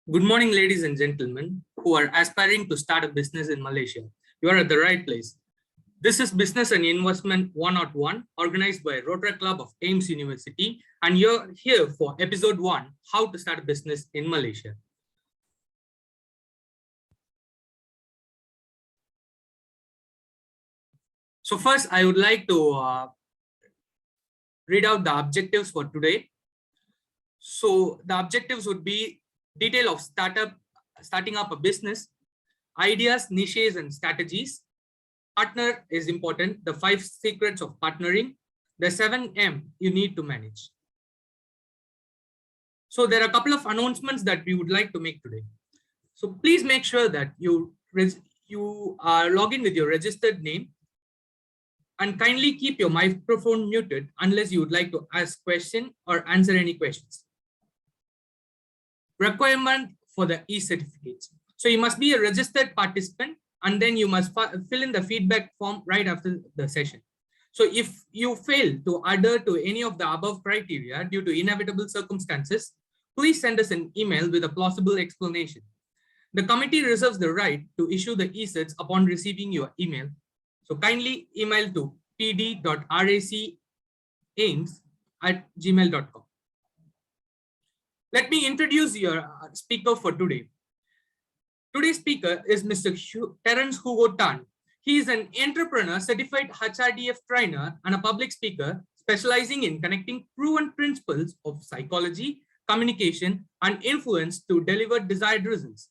Good morning, ladies and gentlemen who are aspiring to start a business in Malaysia. You are at the right place. This is Business and Investment 101, organized by Rotaract Club of AIMST University, and you're here for episode 1, How to Start a Business in Malaysia. So first, I would like to read out the objectives for today. So the objectives would be detail of starting up a business, ideas, niches, and strategies. Partner is important, the 5 secrets of partnering, the 7M you need to manage. So there are a couple of announcements that we would like to make today. So please make sure that you log in with your registered name, and kindly keep your microphone muted unless you would like to ask question or answer any questions. Requirement for the e-certificates. So you must be a registered participant, and then you must fill in the feedback form right after the session. So if you fail to adhere to any of the above criteria due to inevitable circumstances, please send us an email with a plausible explanation. The committee reserves the right to issue the e-certs upon receiving your email. So kindly email to pd.racaims@gmail.com. Let me introduce your speaker for today. Today's speaker is Mr. Terrence Hugo Tan. He is an entrepreneur, certified HRDF trainer, and a public speaker specializing in connecting proven principles of psychology, communication, and influence to deliver desired results.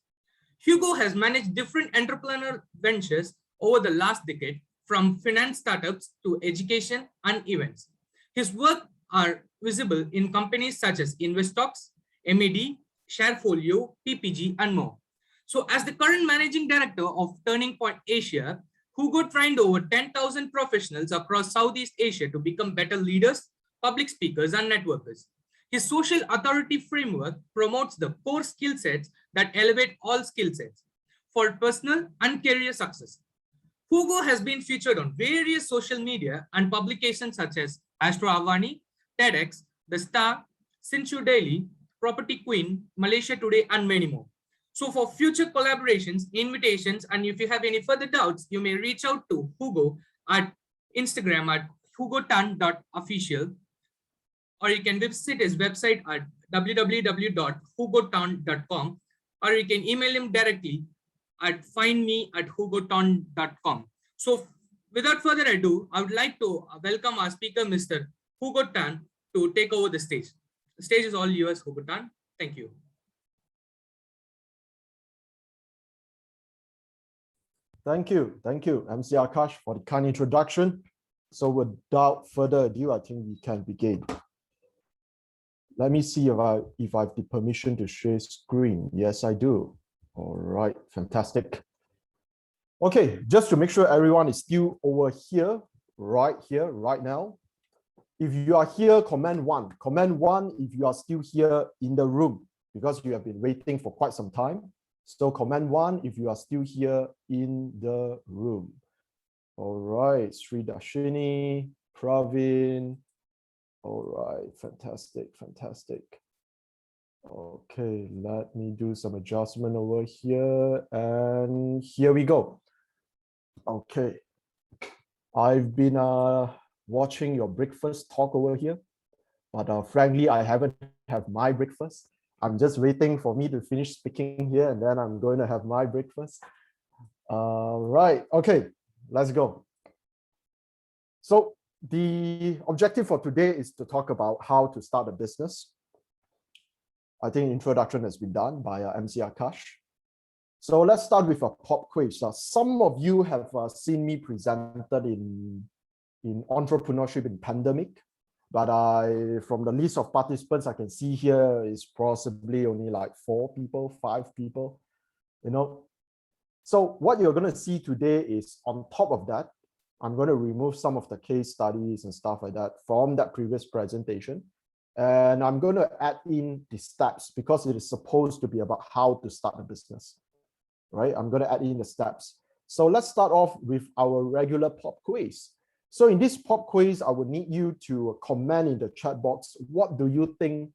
Hugo has managed different entrepreneurial ventures over the last decade, from finance startups to education and events. His work are visible in companies such as Investox, MAD, Sharefolio, PPG, and more. So as the current managing director of Turning Point Asia, Hugo trained over 10,000 professionals across Southeast Asia to become better leaders, public speakers, and networkers. His social authority framework promotes the core skill sets that elevate all skill sets for personal and career success. Hugo has been featured on various social media and publications such as Astro Avani, TEDx, The Star, Sinshu Daily, Property Queen, Malaysia Today, and many more. So for future collaborations, invitations, and if you have any further doubts, you may reach out to Hugo at Instagram at hugotan.official, or you can visit his website at www.hugotan.com, or you can email him directly at findme@hugotan.com. So without further ado, I would like to welcome our speaker, Mr. Hugo Tan, to take over the stage. The stage is all yours, Hugo Tan. Thank you. Thank you, MC Akash, for the kind introduction. So without further ado, I think we can begin. Let me see if I have the permission to share screen. Yes, I do. All right, fantastic. Okay, just to make sure everyone is still over here, right now. If you are here, comment 1. Comment 1 if you are still here in the room, because you have been waiting for quite some time. So comment 1 if you are still here in the room. All right, Sri Dashini, Praveen. All right, fantastic. Okay, let me do some adjustment over here, and here we go. Okay, I've been watching your breakfast talk over here, but frankly, I haven't had my breakfast. I'm just waiting for me to finish speaking here, and then I'm going to have my breakfast. Right, okay, let's go. So the objective for today is to talk about how to start a business. I think introduction has been done by MC Akash. So let's start with a pop quiz. Some of you have seen me presented in entrepreneurship in pandemic, but from the list of participants I can see here is possibly only like 4 people, 5 people, So what you're going to see today is, on top of that, I'm going to remove some of the case studies and stuff like that from that previous presentation. And I'm going to add in the steps, because it is supposed to be about how to start a business, right? I'm going to add in the steps. So let's start off with our regular pop quiz. So in this pop quiz, I would need you to comment in the chat box, what do you think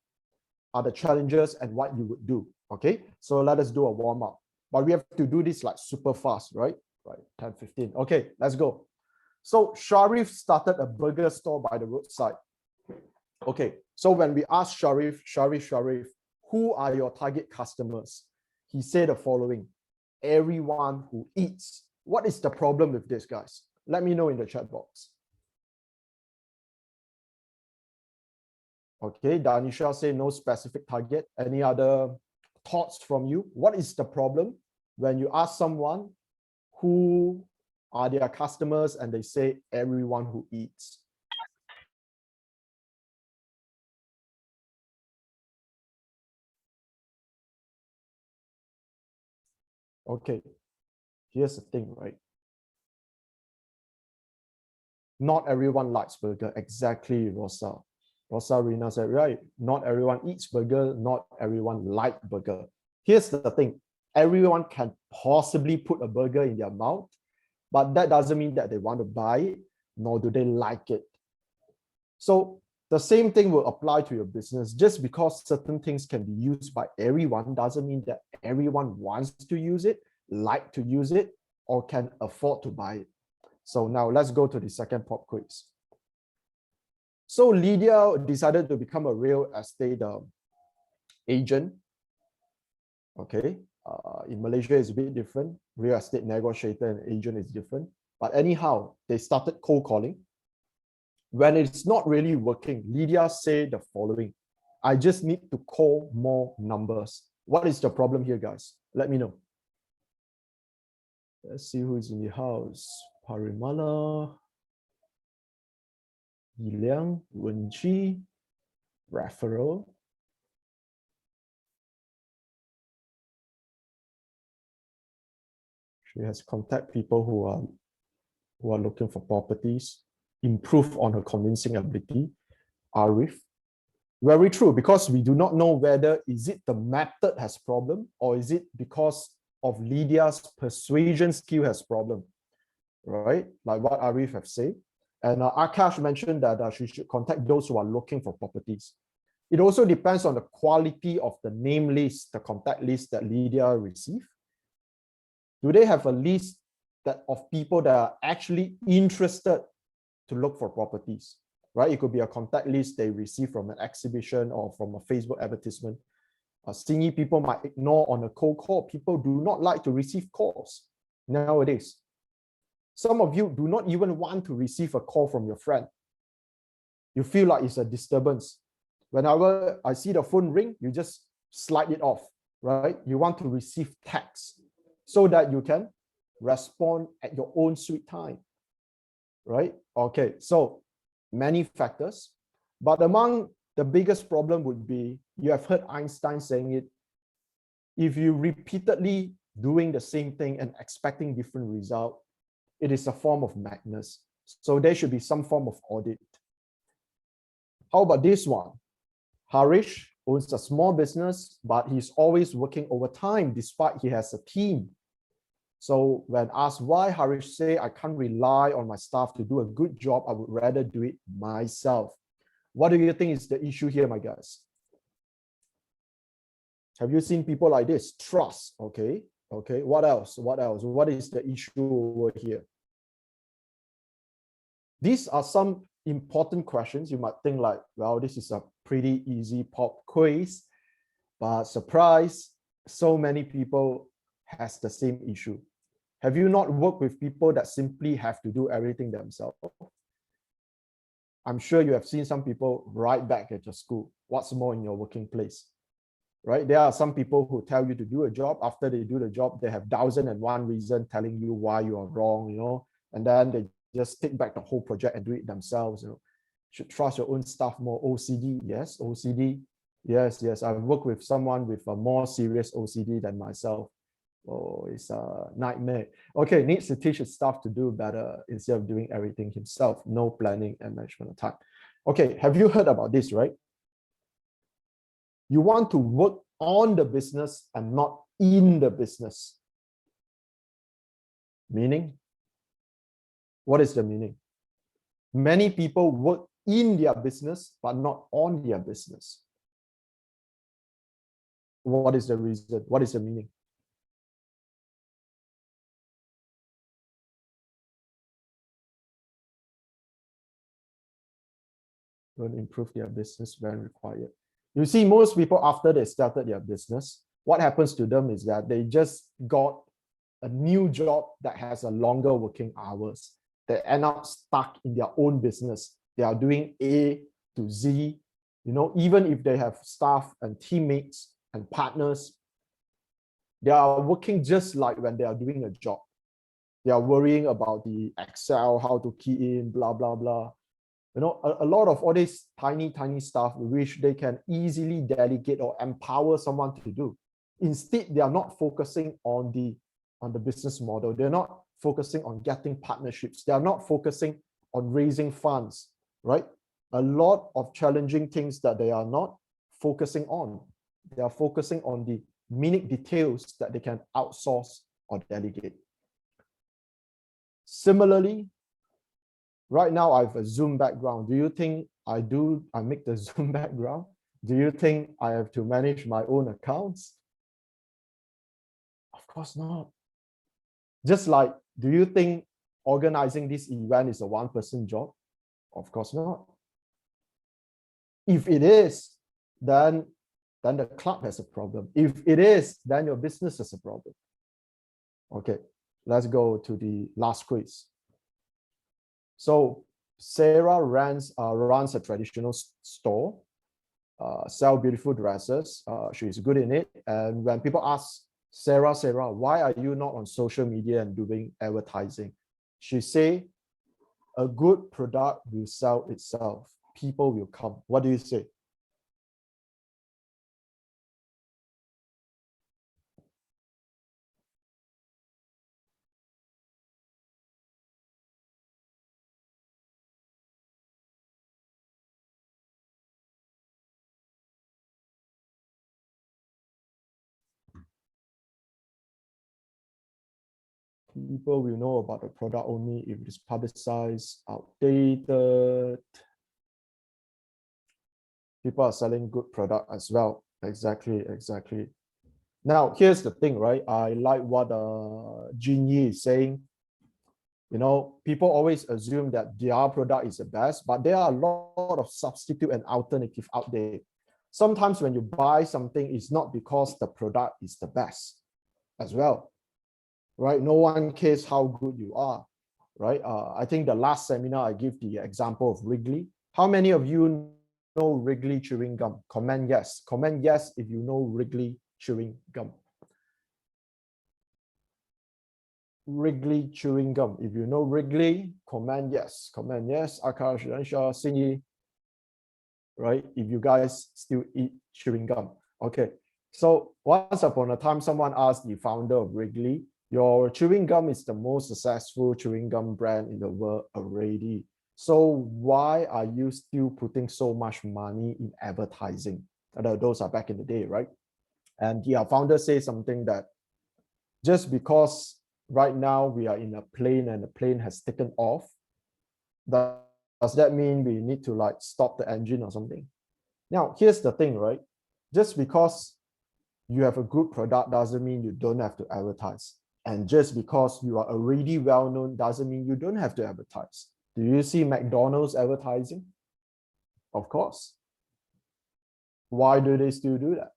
are the challenges and what you would do? Okay, so let us do a warm up. But we have to do this like super fast, right? Right, 10, 15. Okay, let's go. So Sharif started a burger store by the roadside. Okay, so when we asked Sharif, who are your target customers? He said the following: everyone who eats. What is the problem with this, guys? Let me know in the chat box. Okay, Danisha say no specific target. Any other thoughts from you? What is the problem when you ask someone who are their customers and they say everyone who eats? Okay, here's the thing, right? Not everyone likes burger. Exactly, Rosa. Rosa Rina said, right, not everyone eats burger, not everyone likes burger. Here's the thing, everyone can possibly put a burger in their mouth, but that doesn't mean that they want to buy it, nor do they like it. So the same thing will apply to your business. Just because certain things can be used by everyone doesn't mean that everyone wants to use it, like to use it, or can afford to buy it. So now let's go to the second pop quiz. So Lydia decided to become a real estate agent. Okay, in Malaysia it's a bit different. Real estate negotiator and agent is different. But anyhow, they started cold calling. When it's not really working, Lydia said the following: I just need to call more numbers. What is the problem here, guys? Let me know. Let's see who's in the house. Parimala, Yiliang, Wenqi, referral. She has contact people who are looking for properties, improve on her convincing ability. Arif. Very true, because we do not know whether is it the method has problem or is it because of Lydia's persuasion skill has problem, right? Like what Arif have said. And Akash mentioned that she should contact those who are looking for properties. It also depends on the quality of the name list, the contact list that Lydia received. Do they have a list that of people that are actually interested to look for properties, right? It could be a contact list they receive from an exhibition or from a Facebook advertisement. Stingy people might ignore on a cold call. People do not like to receive calls nowadays. Some of you do not even want to receive a call from your friend. You feel like it's a disturbance. Whenever I see the phone ring, you just slide it off, right? You want to receive text so that you can respond at your own sweet time, right? Okay, so many factors, but among the biggest problem would be, you have heard Einstein saying it, if you repeatedly doing the same thing and expecting different result, it is a form of madness. So there should be some form of audit. How about this one? Harish owns a small business, but he's always working overtime despite he has a team. So when asked why, Harish say, I can't rely on my staff to do a good job. I would rather do it myself. What do you think is the issue here, my guys? Have you seen people like this? Trust, okay? Okay, what else? What else? What is the issue over here? These are some important questions. You might think like, well, this is a pretty easy pop quiz, but surprise, so many people has the same issue. Have you not worked with people that simply have to do everything themselves? I'm sure you have seen some people right back at your school. What's more in your working place, right? There are some people who tell you to do a job. After they do the job, they have 1,001 reasons telling you why you are wrong, and then they just take back the whole project and do it themselves. Should trust your own staff more. OCD, yes. OCD, yes. I've worked with someone with a more serious OCD than myself. Oh, it's a nightmare. Okay, needs to teach his staff to do better instead of doing everything himself. No planning and management of time. Okay, have you heard about this, right? You want to work on the business and not in the business. Meaning? What is the meaning? Many people work in their business, but not on their business. What is the reason? What is the meaning? Don't improve their business when required. You see, most people after they started their business, what happens to them is that they just got a new job that has a longer working hours. They end up stuck in their own business. They are doing A to Z, even if they have staff and teammates and partners, they are working just like when they are doing a job. They are worrying about the Excel, how to key in, blah, blah, blah. A lot of all these tiny stuff which they can easily delegate or empower someone to do. Instead, they are not focusing on the business model. They're not focusing on getting partnerships. They are not focusing on raising funds, right? A lot of challenging things that they are not focusing on. They are focusing on the minute details that they can outsource or delegate. Similarly, right now I have a Zoom background. Do you think I make the Zoom background? Do you think I have to manage my own accounts? Of course not. Just like, do you think organizing this event is a one-person job? Of course not. If it is, then the club has a problem. If it is, then your business has a problem. Okay, let's go to the last quiz. So Sarah runs a traditional store, sell beautiful dresses. She's good in it. And when people ask Sarah, why are you not on social media and doing advertising? She say, a good product will sell itself. People will come. What do you say? People will know about the product only if it is publicized, outdated. People are selling good product as well. Exactly. Now, here's the thing, right? I like what Jin Yi is saying. People always assume that their product is the best, but there are a lot of substitute and alternative out there. Sometimes when you buy something, it's not because the product is the best as well, right? No one cares how good you are, right? I think the last seminar I give the example of Wrigley. How many of you know Wrigley chewing gum? Comment yes. Comment yes if you know Wrigley chewing gum. Wrigley chewing gum. If you know Wrigley, comment yes. Comment yes. Akash, Ransha, Sinyi. Right? If you guys still eat chewing gum. Okay. So once upon a time, someone asked the founder of Wrigley, your chewing gum is the most successful chewing gum brand in the world already. So why are you still putting so much money in advertising? Those are back in the day, right? And the founder says something that just because right now we are in a plane and the plane has taken off, does that mean we need to stop the engine or something? Now, here's the thing, right? Just because you have a good product doesn't mean you don't have to advertise. And just because you are already well-known doesn't mean you don't have to advertise. Do you see McDonald's advertising? Of course. Why do they still do that?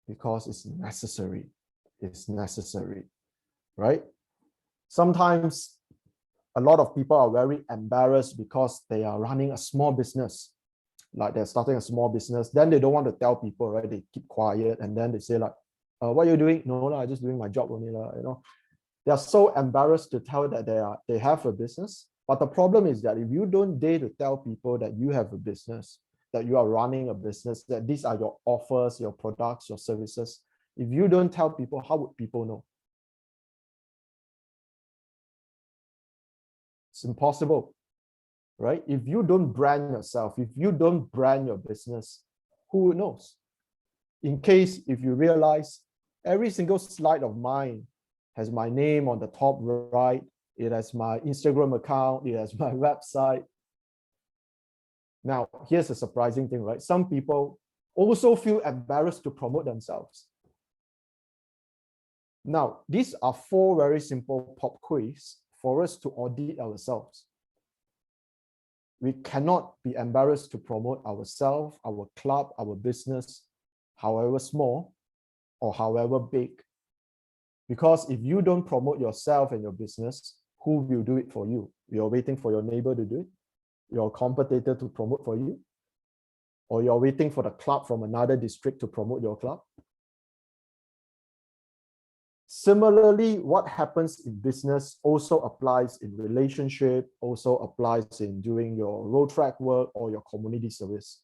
Because it's necessary. It's necessary, right? Sometimes a lot of people are very embarrassed because they are running a small business, like they're starting a small business. Then they don't want to tell people, right? They keep quiet and then they say what are you doing? No, I'm just doing my job only. They are so embarrassed to tell that they have a business. But the problem is that if you don't dare to tell people that you have a business, that you are running a business, that these are your offers, your products, your services, if you don't tell people, how would people know? It's impossible, right? If you don't brand yourself, if you don't brand your business, who knows? In case if you realize every single slide of mine has my name on the top right, it has my Instagram account, it has my website. Now, here's a surprising thing, right? Some people also feel embarrassed to promote themselves. Now, these are 4 very simple pop quiz for us to audit ourselves. We cannot be embarrassed to promote ourselves, our club, our business, however small or however big. Because if you don't promote yourself and your business, who will do it for you? You're waiting for your neighbor to do it, your competitor to promote for you, or you're waiting for the club from another district to promote your club. Similarly, what happens in business also applies in relationship, also applies in doing your Rotaract work or your community service.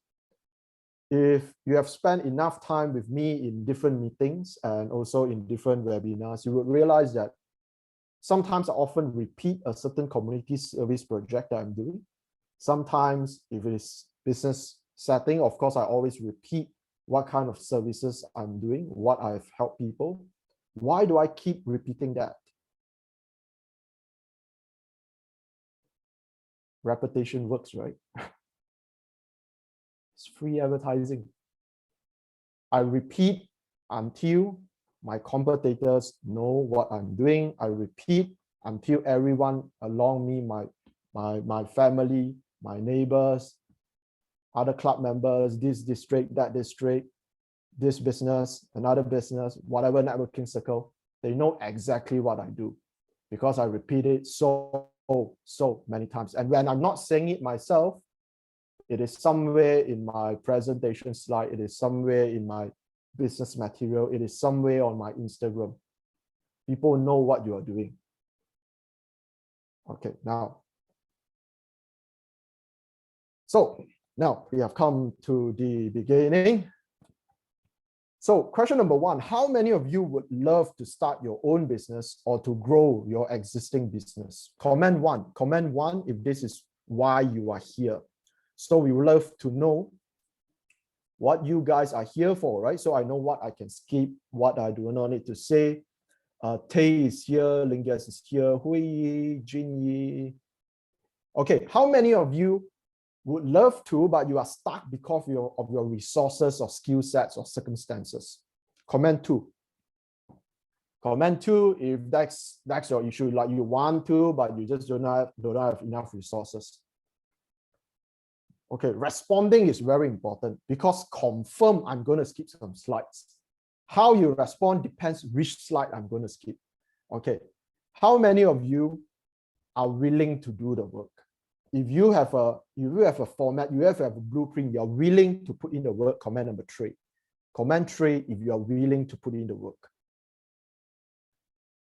If you have spent enough time with me in different meetings and also in different webinars, you would realize that sometimes I often repeat a certain community service project that I'm doing. Sometimes if it is business setting, of course, I always repeat what kind of services I'm doing, what I've helped people. Why do I keep repeating that? Repetition works, right? It's free advertising. I repeat until my competitors know what I'm doing. I repeat until everyone along me, my family, my neighbors, other club members, this district, that district, this business, another business, whatever networking circle, they know exactly what I do because I repeat it so many times. And when I'm not saying it myself, it is somewhere in my presentation slide, it is somewhere in my business material, it is somewhere on my Instagram. People know what you are doing. Okay, now. So now we have come to the beginning. So question number 1, how many of you would love to start your own business or to grow your existing business? Comment 1 if this is why you are here. So we would love to know what you guys are here for, right? So I know what I can skip, what I do not need to say. Tay is here, Lingas is here, Hui, Jinyi. Okay, how many of you would love to, but you are stuck because of your resources or skill sets or circumstances? Comment 2. Comment 2 if that's your issue, like you want to, but you just don't have enough resources. Okay, responding is very important because confirm I'm going to skip some slides. How you respond depends which slide I'm going to skip. Okay, how many of you are willing to do the work? If you have a format, you have a blueprint, you're willing to put in the work, comment number 3. Comment 3 if you are willing to put in the work.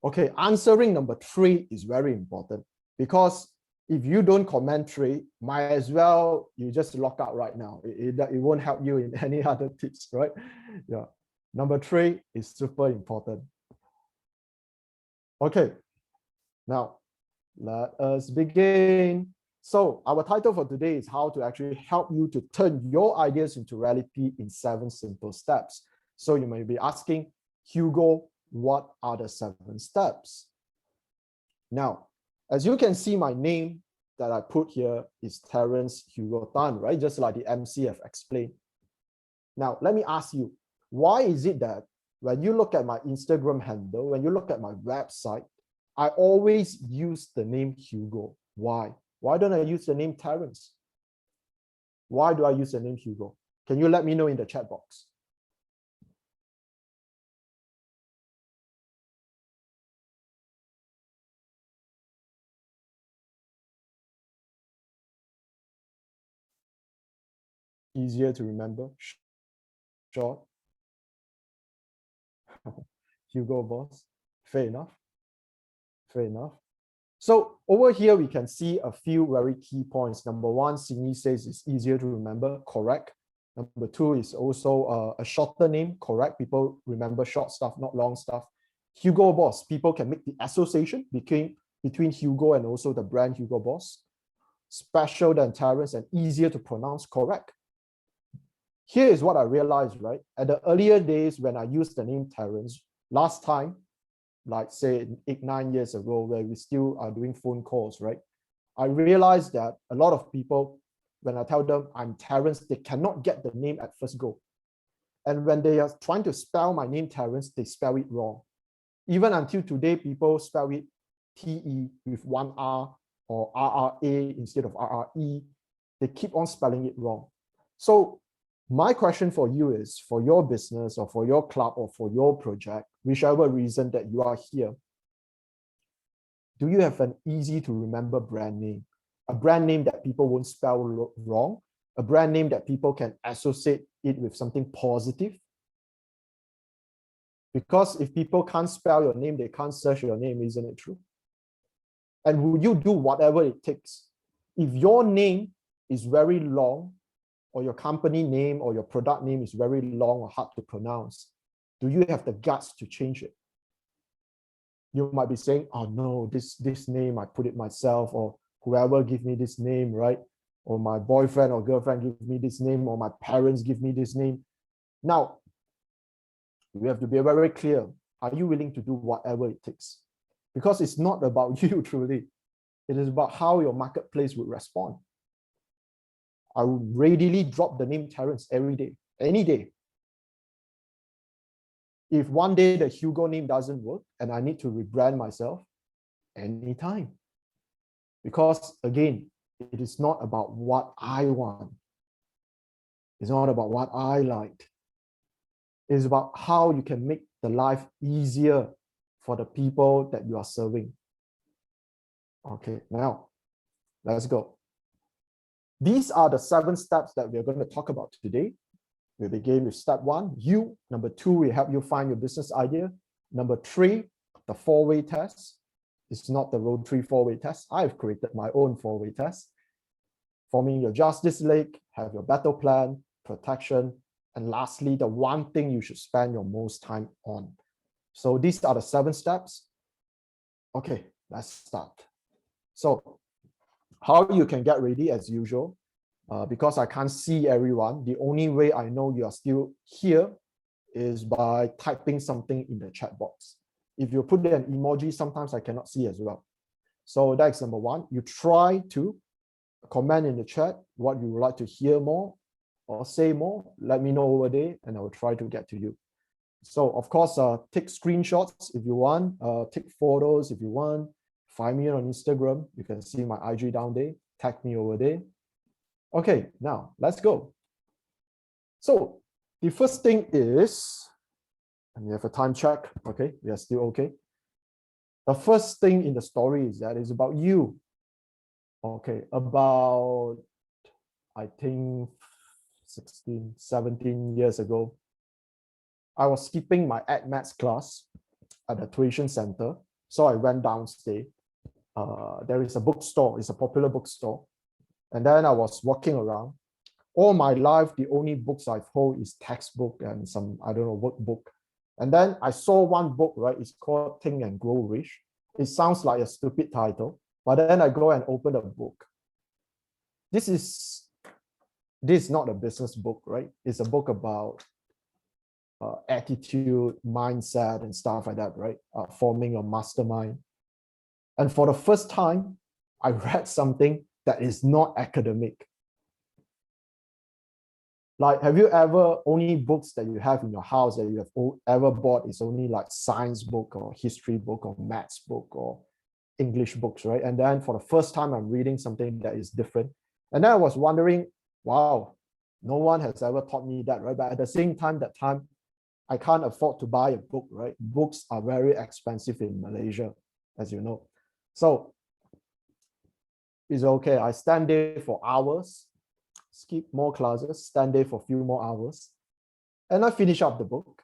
Okay, answering number 3 is very important because if you don't comment 3, might as well you just lock out right now. It won't help you in any other tips, right? Yeah. Number 3 is super important. Okay, now let us begin. So our title for today is how to actually help you to turn your ideas into reality in 7 simple steps. So you may be asking, Hugo, what are the 7 steps? Now, as you can see, my name that I put here is Terrence Hugo Tan, right? Just like the MC have explained. Now, let me ask you, why is it that when you look at my Instagram handle, when you look at my website, I always use the name Hugo? Why? Why don't I use the name Terrence? Why do I use the name Hugo? Can you let me know in the chat box? Easier to remember, short. Hugo Boss, fair enough. Fair enough. So over here, we can see a few very key points. Number 1, Sydney says it's easier to remember, correct. Number 2 is also a shorter name, correct. People remember short stuff, not long stuff. Hugo Boss, people can make the association between Hugo and also the brand Hugo Boss. Special than Terrence and easier to pronounce, correct. Here is what I realized, right? At the earlier days when I used the name Terrence, last time, like say 8-9 years ago, where we still are doing phone calls, right? I realized that a lot of people, when I tell them I'm Terrence, they cannot get the name at first go. And when they are trying to spell my name, Terrence, they spell it wrong. Even until today, people spell it TE with one R or RRA instead of RRE. They keep on spelling it wrong. So my question for you is, for your business or for your club or for your project, whichever reason that you are here, do you have an easy to remember brand name? A brand name that people won't spell wrong, a brand name that people can associate it with something positive? Because if people can't spell your name, they can't search your name, isn't it true? And will you do whatever it takes? If your name is very long, or your company name or your product name is very long or hard to pronounce, do you have the guts to change it? You might be saying, oh no, this name, I put it myself, or whoever give me this name, right? Or my boyfriend or girlfriend give me this name, or my parents give me this name. Now, we have to be very clear. Are you willing to do whatever it takes? Because it's not about you truly. It is about how your marketplace would respond. I would readily drop the name Terrence every day, any day. If one day the Hugo name doesn't work and I need to rebrand myself, anytime. Because again, it is not about what I want. It's not about what I like. It's about how you can make the life easier for the people that you are serving. Okay, now let's go. These are the 7 steps that we're going to talk about today. We begin with step 1, you. Number 2, we help you find your business idea. Number 3, the 4-way test. It's not the Rotary 4-way test. I've created my own 4-way test. Forming your justice league, have your battle plan, protection, and lastly, the one thing you should spend your most time on. So these are the 7 steps. Okay, let's start. So how you can get ready as usual, because I can't see everyone, the only way I know you are still here is by typing something in the chat box. If you put an emoji, sometimes I cannot see as well. So that's number 1. You try to comment in the chat what you would like to hear more or say more. Let me know over there and I will try to get to you. So of course, take screenshots if you want, take photos if you want. Find me on Instagram. You can see my IG down there. Tag me over there. Okay, now let's go. So the first thing is, and we have a time check. Okay, we are still okay. The first thing in the story is that it's about you. Okay, about, I think 16, 17 years ago, I was skipping my AIMST class at the tuition center. So I went downstairs. There is a bookstore, it's a popular bookstore. And then I was walking around. All my life, the only books I've held is textbook and some, I don't know, workbook. And then I saw one book, right? It's called Think and Grow Rich. It sounds like a stupid title, but then I go and open the book. This is not a business book, right? It's a book about attitude, mindset, and stuff like that, right? Forming your mastermind. And for the first time, I read something that is not academic. Like, have you ever, only books that you have in your house that you have ever bought is only like science book or history book or maths book or English books, right? And then for the first time, I'm reading something that is different. And then I was wondering, wow, no one has ever taught me that, right? But at the same time, that time, I can't afford to buy a book, right? Books are very expensive in Malaysia, as you know. So it's okay. I stand there for hours, skip more classes, stand there for a few more hours, and I finish up the book.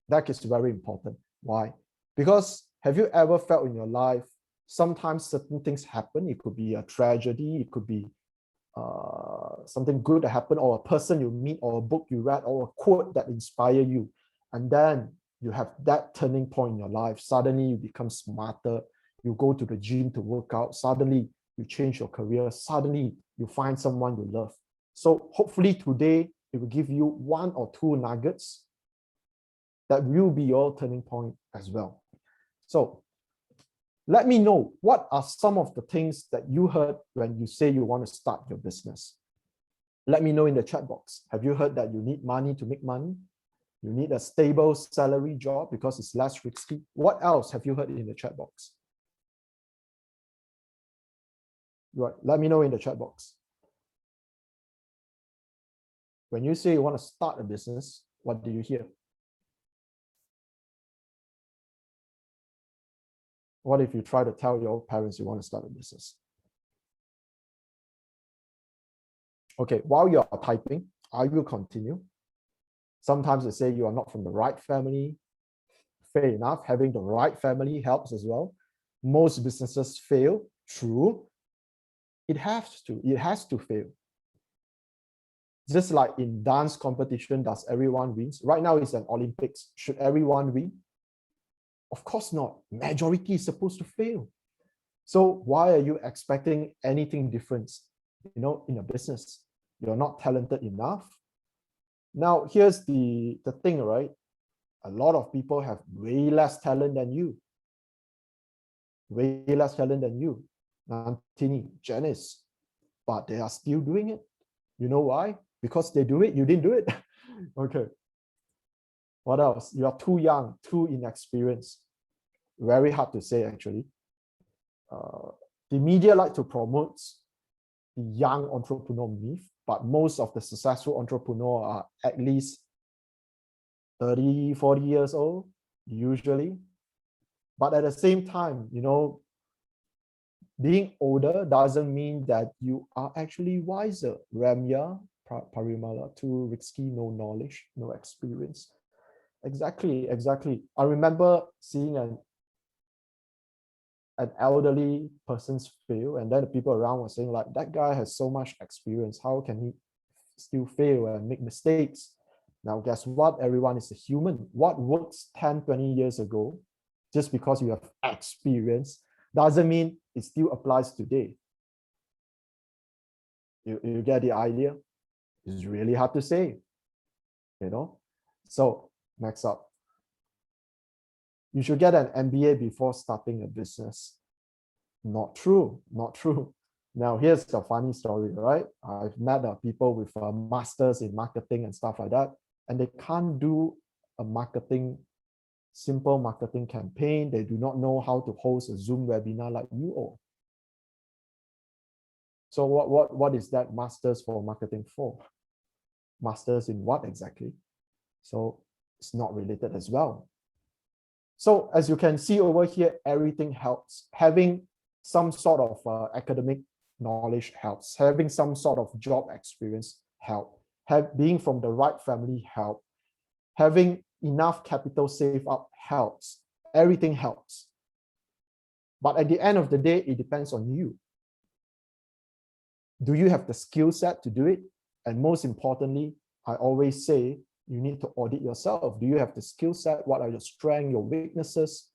That is very important. Why? Because have you ever felt in your life, sometimes certain things happen? It could be a tragedy, it could be something good that happened, or a person you meet, or a book you read, or a quote that inspires you. And then you have that turning point in your life. Suddenly you become smarter. You go to the gym to work out. Suddenly you change your career. Suddenly you find someone you love. So hopefully today it will give you 1 or 2 nuggets that will be your turning point as well. So let me know, what are some of the things that you heard when you say you want to start your business? Let me know in the chat box. Have you heard that you need money to make money? You need a stable salary job because it's less risky. What else have you heard in the chat box? Right, let me know in the chat box. When you say you want to start a business, what do you hear? What if you try to tell your parents you want to start a business? Okay, while you're typing, I will continue. Sometimes they say you are not from the right family. Fair enough, having the right family helps as well. Most businesses fail, true. It has to fail. Just like in dance competition, does everyone wins? Right now it's an Olympics. Should everyone win? Of course not. Majority is supposed to fail. So why are you expecting anything different, in a business? You're not talented enough. Now, here's the thing, right? A lot of people have way less talent than you. Way less talent than you. Nantini, Janice, but they are still doing it. You know why? Because they do it, you didn't do it. Okay. What else? You are too young, too inexperienced. Very hard to say, actually. The media like to promote the young entrepreneur myth, but most of the successful entrepreneurs are at least 30, 40 years old, usually. But at the same time, being older doesn't mean that you are actually wiser. Ramya, Parimala, too risky, no knowledge, no experience. Exactly. I remember seeing an elderly person's fail, and then the people around were saying, like, that guy has so much experience. How can he still fail and make mistakes? Now, guess what? Everyone is a human. What works 10, 20 years ago, just because you have experience, doesn't mean it still applies today. You get the idea? It's really hard to say, So next up, you should get an MBA before starting a business. Not true. Now, here's the funny story, right? I've met people with masters in marketing and stuff like that, and they can't do a simple marketing campaign. They do not know how to host a Zoom webinar like you all. So what is that masters for marketing for? Masters in what exactly? So it's not related as well. So as you can see over here, everything helps. Having some sort of academic knowledge helps. Having some sort of job experience help. Being from the right family help. Having enough capital saved up helps. Everything helps. But at the end of the day, it depends on you. Do you have the skill set to do it? And most importantly, I always say, you need to audit yourself. Do you have the skill set? What are your strengths, your weaknesses?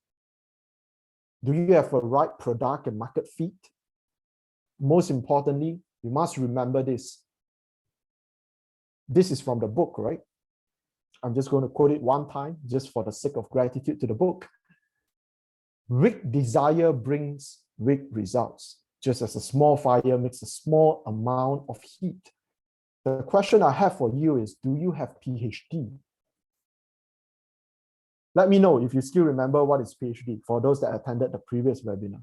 Do you have a right product and market fit? Most importantly, you must remember this. This is from the book, right? I'm just going to quote it one time, just for the sake of gratitude to the book. Weak desire brings weak results, just as a small fire makes a small amount of heat. The question I have for you is, do you have PhD? Let me know if you still remember what is PhD for those that attended the previous webinar.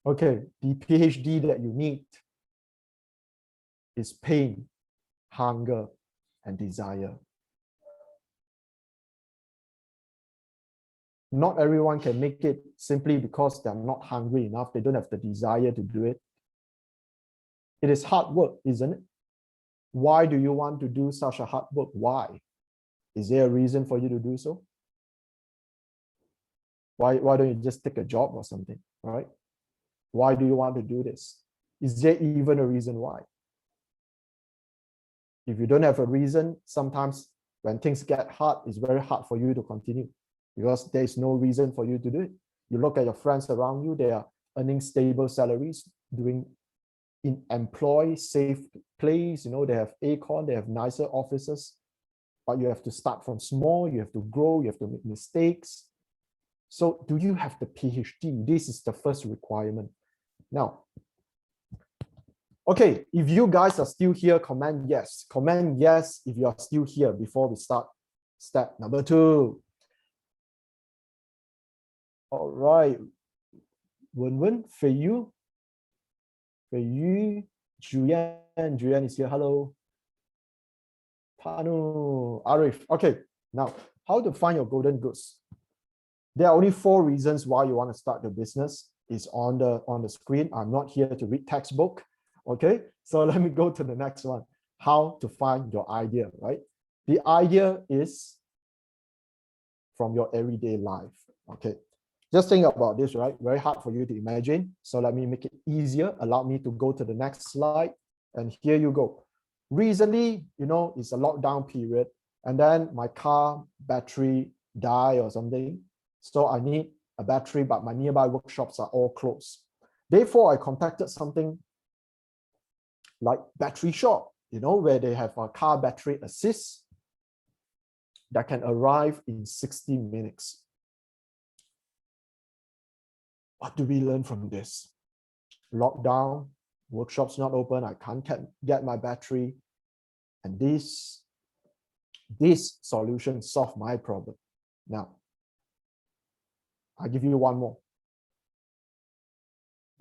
Okay, the PhD that you need is pain, hunger, and desire. Not everyone can make it simply because they're not hungry enough. They don't have the desire to do it. It is hard work, isn't it? Why do you want to do such a hard work? Why? Is there a reason for you to do so? Why don't you just take a job or something, right? Why do you want to do this? Is there even a reason why? If you don't have a reason, sometimes when things get hard, it's very hard for you to continue because there is no reason for you to do it. You look at your friends around you, they are earning stable salaries, doing in employ, safe place, they have aircon, they have nicer offices. but you have to start from small, you have to grow, you have to make mistakes. So do you have the PhD? This is the first requirement. Now, okay, if you guys are still here, comment yes. Comment yes if you are still here before we start step number 2. All right. Wen, Fei Yu, Julian is here. Hello. Panu, Arif. Okay, now how to find your golden goods? There are only 4 reasons why you want to start your business. It's on the screen. I'm not here to read textbook. Okay, so let me go to the next one. How to find your idea, right? The idea is from your everyday life. Okay, just think about this, right? Very hard for you to imagine. So let me make it easier. Allow me to go to the next slide. And here you go. Recently, it's a lockdown period. And then my car battery died or something. So I need a battery, but my nearby workshops are all closed. Therefore, I contacted something like Battery Shop, where they have a car battery assist that can arrive in 60 minutes. What do we learn from this? Lockdown, workshops not open, I can't get my battery. And this solution solved my problem. Now, I'll give you one more.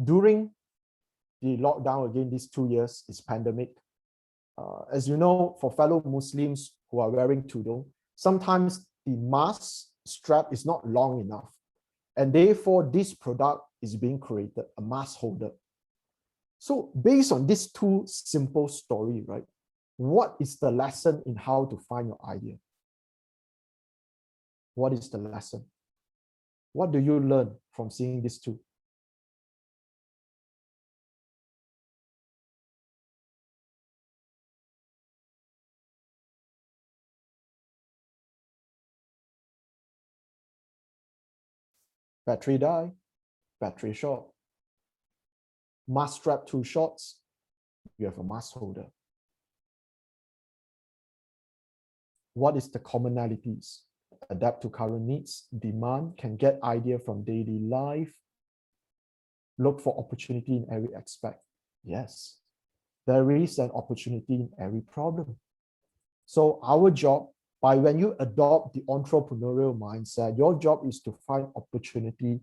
During the lockdown, again, these 2 years is pandemic. As you know, for fellow Muslims who are wearing tudung, sometimes the mask strap is not long enough. And therefore, this product is being created, a mask holder. So based on these 2 simple stories, right? What is the lesson in how to find your idea? What is the lesson? What do you learn from seeing these 2? Battery die, battery short. Mask strap too short, you have a mask holder. What is the commonalities? Adapt to current needs, demand, can get idea from daily life, look for opportunity in every aspect. Yes, there is an opportunity in every problem. So our job, when you adopt the entrepreneurial mindset, your job is to find opportunity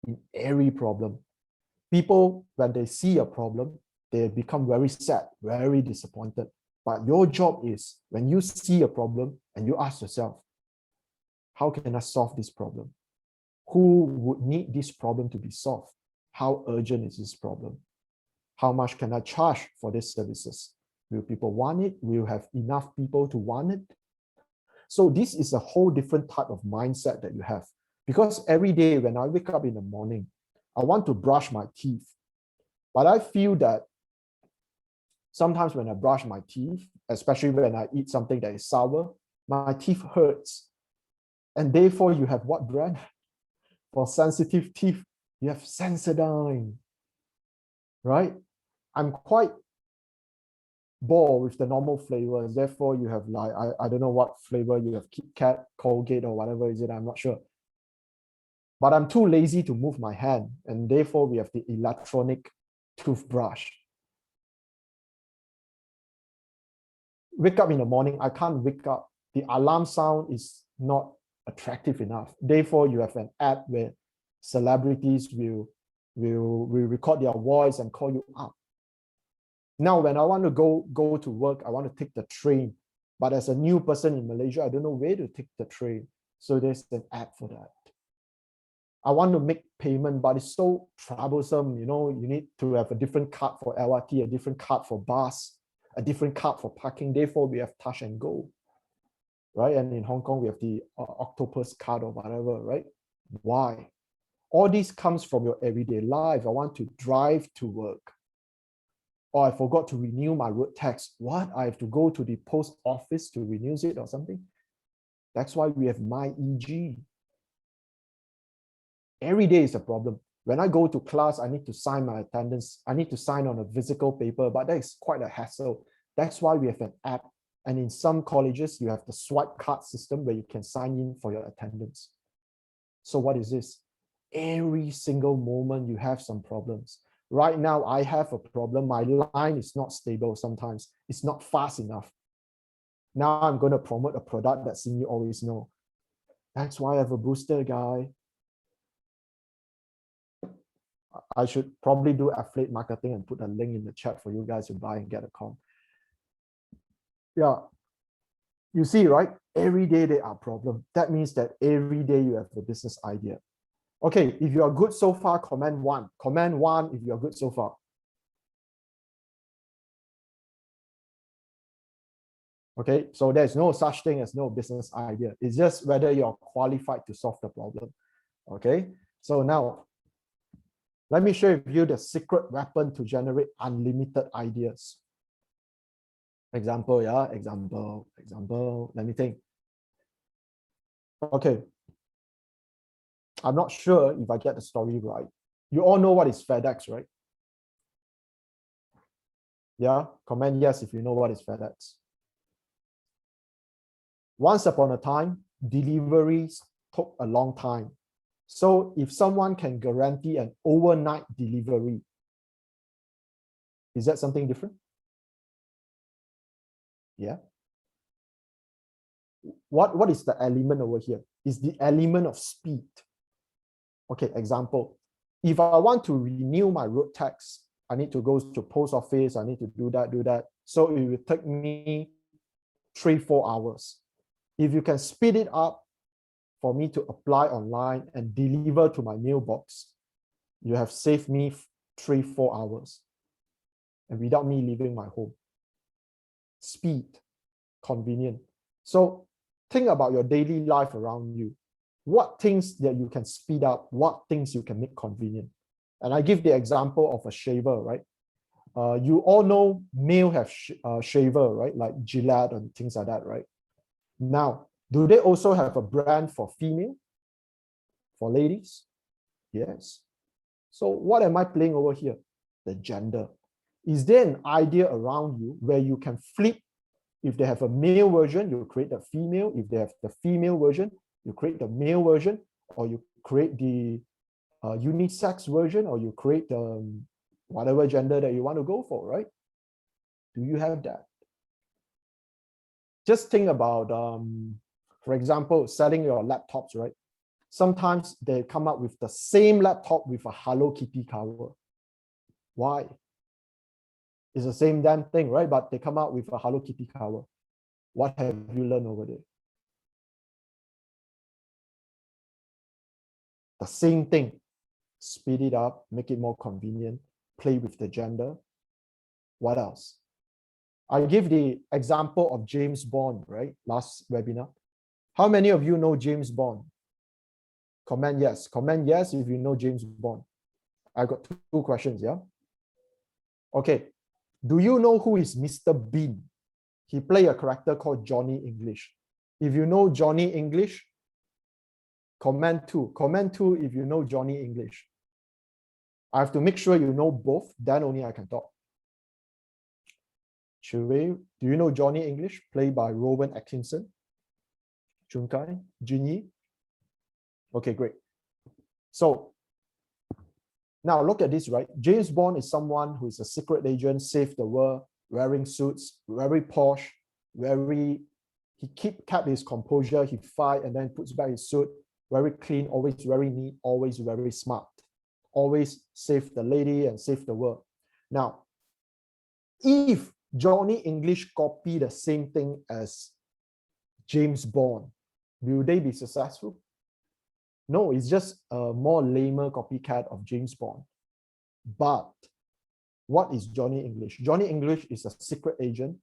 in every problem. People, when they see a problem, they become very sad, very disappointed. But your job is, when you see a problem and you ask yourself, how can I solve this problem? Who would need this problem to be solved? How urgent is this problem? How much can I charge for these services? Will people want it? Will you have enough people to want it? So this is a whole different type of mindset that you have. Because every day when I wake up in the morning, I want to brush my teeth. But I feel that sometimes when I brush my teeth, especially when I eat something that is sour, my teeth hurts. And therefore you have what brand? For sensitive teeth, you have Sensodyne, right? I'm quite bored with the normal flavors. Therefore you have like, I don't know what flavor you have, Kit Kat, Colgate or whatever is it, I'm not sure. But I'm too lazy to move my hand. And therefore we have the electronic toothbrush. Wake up in the morning, I can't wake up. The alarm sound is not attractive enough. Therefore, you have an app where celebrities will record their voice and call you up. Now, when I want to go to work, I want to take the train. But as a new person in Malaysia, I don't know where to take the train. So there's an app for that. I want to make payment, but it's so troublesome. You need to have a different card for LRT, a different card for bus, a different card for parking. Therefore, we have Touch and Go, right? And in Hong Kong, we have the Octopus card or whatever, right? Why? All this comes from your everyday life. I want to drive to work. Or I forgot to renew my road tax. What? I have to go to the post office to renew it or something? That's why we have My EG. Every day is a problem. When I go to class, I need to sign my attendance. I need to sign on a physical paper, but that is quite a hassle. That's why we have an app And in some colleges, you have the swipe card system where you can sign in for your attendance. So what is this? Every single moment you have some problems. Right now, I have a problem. My line is not stable sometimes. It's not fast enough. Now I'm going to promote a product that Simi always know. That's why I have a booster, guy. I should probably do affiliate marketing and put a link in the chat for you guys to buy and get a comp. Yeah. You see, right? Every day there are problems. That means that every day you have a business idea. Okay, if you are good so far, comment one. Comment one if you are good so far. Okay, so there's no such thing as no business idea. It's just whether you're qualified to solve the problem. Okay, so now let me share with you the secret weapon to generate unlimited ideas. Example, yeah, example. Let me think. Okay, I'm not sure if I get the story right. You all know what is FedEx, right? Yeah, comment yes if you know what is FedEx. Once upon a time, deliveries took a long time. So if someone can guarantee an overnight delivery, is that something different? Yeah. What is the element over here? Is the element of speed. Okay, example. If I want to renew my road tax, I need to go to post office, I need to do that. So it will take me 3-4 hours. If you can speed it up for me to apply online and deliver to my mailbox, you have saved me 3-4 hours. And without me leaving my home. Speed, convenient. So think about your daily life around you. What things that you can speed up, what things you can make convenient. And I give the example of a shaver, right? You all know male have shaver, right? Like Gillette and things like that, right? Now, do they also have a brand for female? For ladies? Yes. So what am I playing over here? The gender. Is there an idea around you where you can flip? If they have a male version, you create the female. If they have the female version, you create the male version, or you create the unisex version, or you create whatever gender that you want to go for, right? Do you have that? Just think about, for example, selling your laptops, right? Sometimes they come up with the same laptop with a Hello Kitty cover. Why? It's the same damn thing, right? But they come out with a Hello Kitty cover. What have you learned over there? The same thing. Speed it up, make it more convenient, play with the gender. What else? I give the example of James Bond, right? Last webinar. How many of you know James Bond? Comment yes. Comment yes if you know James Bond. I got two questions, yeah? Okay. Do you know who is Mr. Bean? He played a character called Johnny English. If you know Johnny English, comment two. Comment two if you know Johnny English. I have to make sure you know both, then only I can talk. Chue, do you know Johnny English? Played by Rowan Atkinson. Chunkai, Jinyi. Okay, great. So now look at this, right? James Bond is someone who is a secret agent, save the world, wearing suits, very posh, he kept his composure, he fight and then puts back his suit, very clean, always very neat, always very smart, always save the lady and save the world. Now, if Johnny English copy the same thing as James Bond, will they be successful? No, it's just a more lamer copycat of James Bond. But what is Johnny English? Johnny English is a secret agent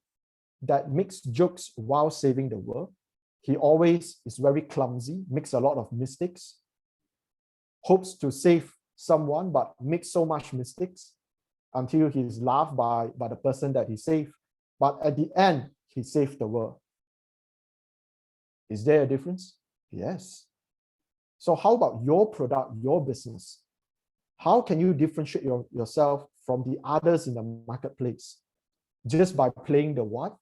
that makes jokes while saving the world. He always is very clumsy, makes a lot of mistakes, hopes to save someone, but makes so much mistakes until he's laughed by the person that he saved. But at the end, he saved the world. Is there a difference? Yes. So how about your product, your business? How can you differentiate yourself from the others in the marketplace? Just by playing the what?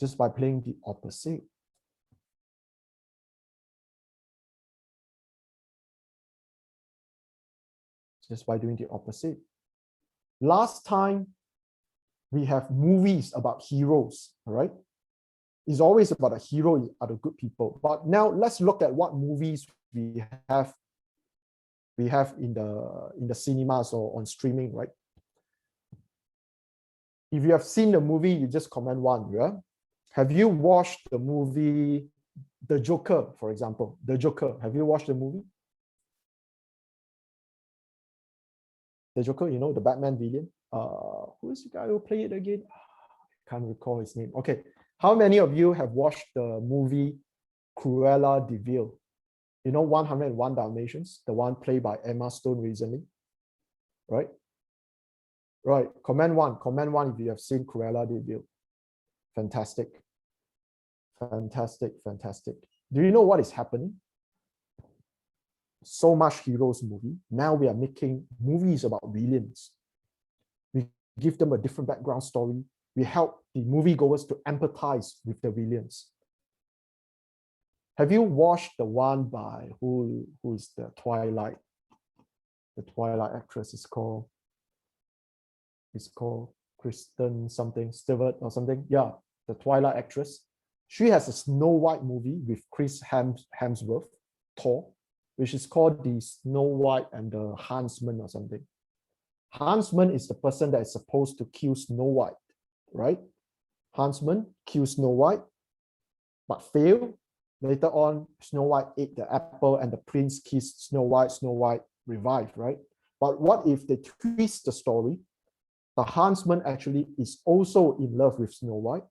just by playing the opposite. Just by doing the opposite. Last time, we have movies about heroes, all right? It's always about a hero are the good people. But now let's look at what movies we have in the cinemas or on streaming, right? If you have seen the movie, you just comment one, yeah? Have you watched the movie The Joker, for example? The Joker, have you watched the movie? The Joker, you know, the Batman villain. Who is the guy who played it again? I can't recall his name. Okay, how many of you have watched the movie Cruella de Vil? You know, 101 Dalmatians, the one played by Emma Stone recently, right? Right, comment one if you have seen Cruella de Vil. Fantastic. Fantastic, fantastic. Do you know what is happening? So much heroes movie. Now we are making movies about villains. We give them a different background story. We help the moviegoers to empathize with the villains. Have you watched the one by who is the Twilight? The Twilight actress is called Kristen something, Stewart or something. Yeah, the Twilight actress. She has a Snow White movie with Chris Hemsworth, Thor, which is called the Snow White and the Huntsman or something. Huntsman is the person that is supposed to kill Snow White, right? Huntsman kills Snow White, but failed. Later on, Snow White ate the apple and the prince kissed Snow White revived, right? But what if they twist the story? The huntsman actually is also in love with Snow White,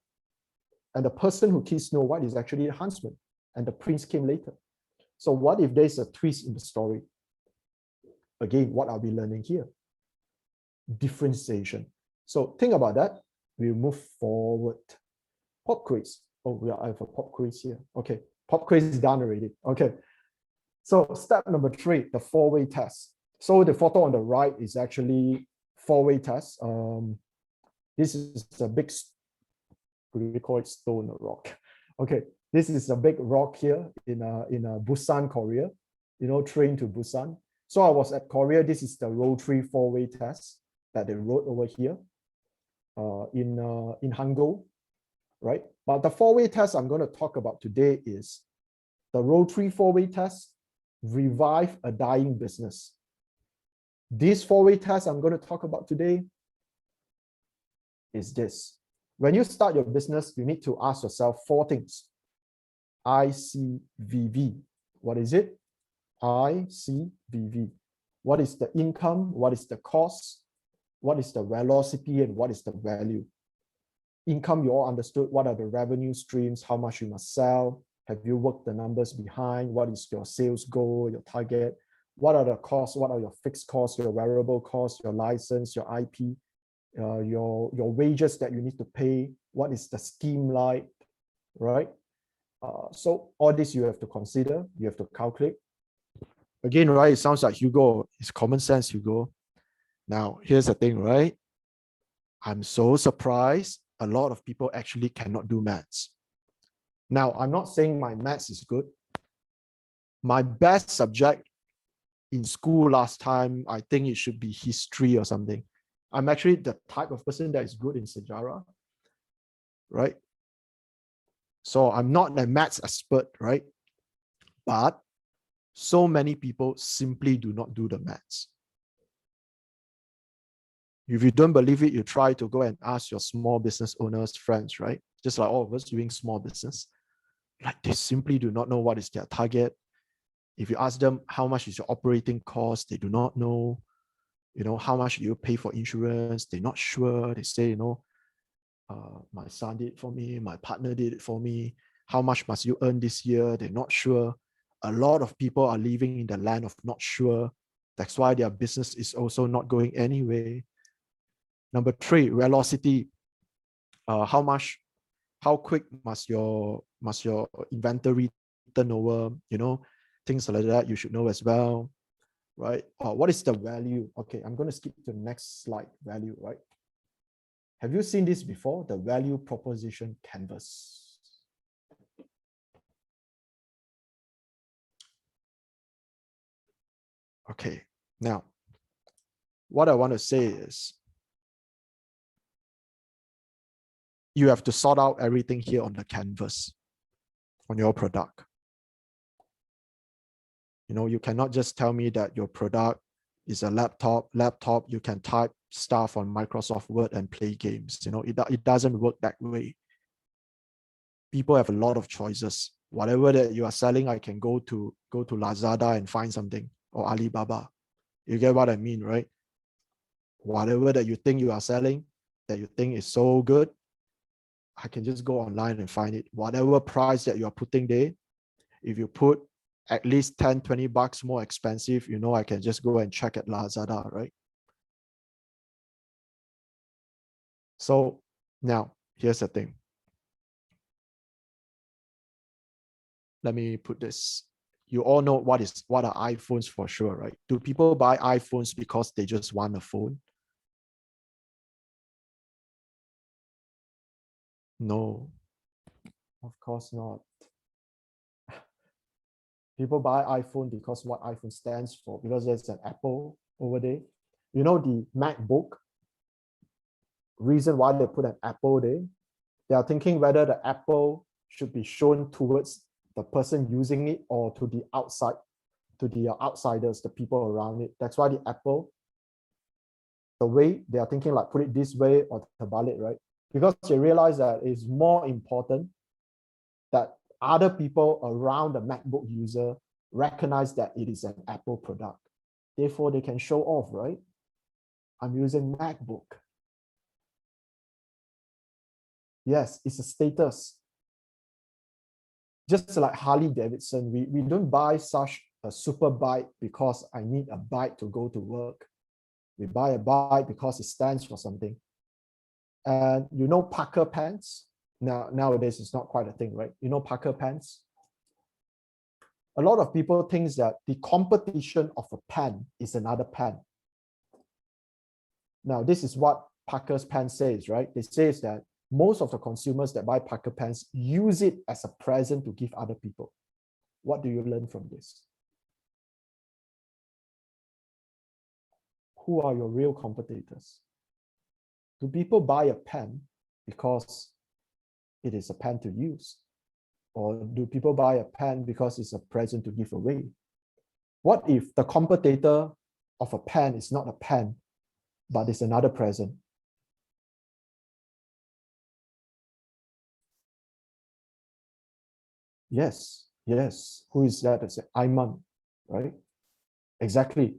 and the person who kissed Snow White is actually the huntsman, and the prince came later. So what if there's a twist in the story? Again, what are we learning here? Differentiation. So think about that. We'll move forward. Pop quiz. Oh, I have a pop quiz here. Okay, pop quiz is done already. Okay. So step number 3, the 4-way test. So the photo on the right is actually 4-way test. This is a big, we call it stone or rock. Okay, this is a big rock here in Busan, Korea. You know, train to Busan. So I was at Korea. This is the rotary 4-way test that they wrote over here in Hangul, right? But the 4-way test I'm going to talk about today is the rotary 4-way test, revive a dying business. This 4-way test I'm going to talk about today is this. When you start your business, you need to ask yourself 4 things. ICVV. What is it? ICVV. What is the income? What is the cost? What is the velocity? And what is the value? Income, you all understood. What are the revenue streams? How much you must sell? Have you worked the numbers behind? What is your sales goal, your target? What are the costs? What are your fixed costs, your variable costs, your license, your IP, your wages that you need to pay? What is the scheme like, right? So all this you have to consider, you have to calculate. Again, right, it sounds like Hugo, it's common sense, Hugo. Now, here's the thing, right? I'm so surprised a lot of people actually cannot do maths. Now, I'm not saying my maths is good. My best subject in school last time, I think it should be history or something. I'm actually the type of person that is good in sejarah, right? So I'm not a maths expert, right? But so many people simply do not do the maths. If you don't believe it, you try to go and ask your small business owners, friends, right? Just like all of us doing small business. Like they simply do not know what is their target. If you ask them how much is your operating cost, they do not know. You know, how much do you pay for insurance? They're not sure. They say, you know, my son did it for me, my partner did it for me. How much must you earn this year? They're not sure. A lot of people are living in the land of not sure. That's why their business is also not going anywhere. Number 3, velocity. How quick must your inventory turn over? You know, things like that you should know as well, right? What is the value? Okay, I'm going to skip to the next slide. Value, right? Have you seen this before? The value proposition canvas. Okay, now, what I want to say is, you have to sort out everything here on the canvas, on your product. You know, you cannot just tell me that your product is a laptop, you can type stuff on Microsoft Word and play games. You know, it doesn't work that way. People have a lot of choices. Whatever that you are selling, I can go to Lazada and find something, or Alibaba. You get what I mean, right? Whatever that you think you are selling, that you think is so good, I can just go online and find it. Whatever price that you are putting there, if you put at least 10, 20 bucks more expensive, you know, I can just go and check at Lazada, right? So now, here's the thing. Let me put this. You all know what are iPhones for sure, right? Do people buy iPhones because they just want a phone? No, of course not. People buy iPhone because what iPhone stands for, because there's an Apple over there. You know, the MacBook, reason why they put an Apple there, they are thinking whether the Apple should be shown towards the person using it or to the outside, to the outsiders, the people around it. That's why the Apple, the way they are thinking, like put it this way or terbalik, right? Because they realize that it's more important that other people around the MacBook user recognize that it is an Apple product. Therefore, they can show off, right? I'm using MacBook. Yes, it's a status. Just like Harley Davidson, we don't buy such a super bike because I need a bike to go to work. We buy a bike because it stands for something. And you know Parker pants? Nowadays, it's not quite a thing, right? You know Parker pants? A lot of people think that the competition of a pen is another pen. Now, this is what Parker's pen says, right? It says that most of the consumers that buy Parker pens use it as a present to give other people. What do you learn from this? Who are your real competitors? Do people buy a pen because it is a pen to use? Or do people buy a pen because it's a present to give away? What if the competitor of a pen is not a pen, but it's another present? Yes. Who is that? It's AIMST, right? Exactly.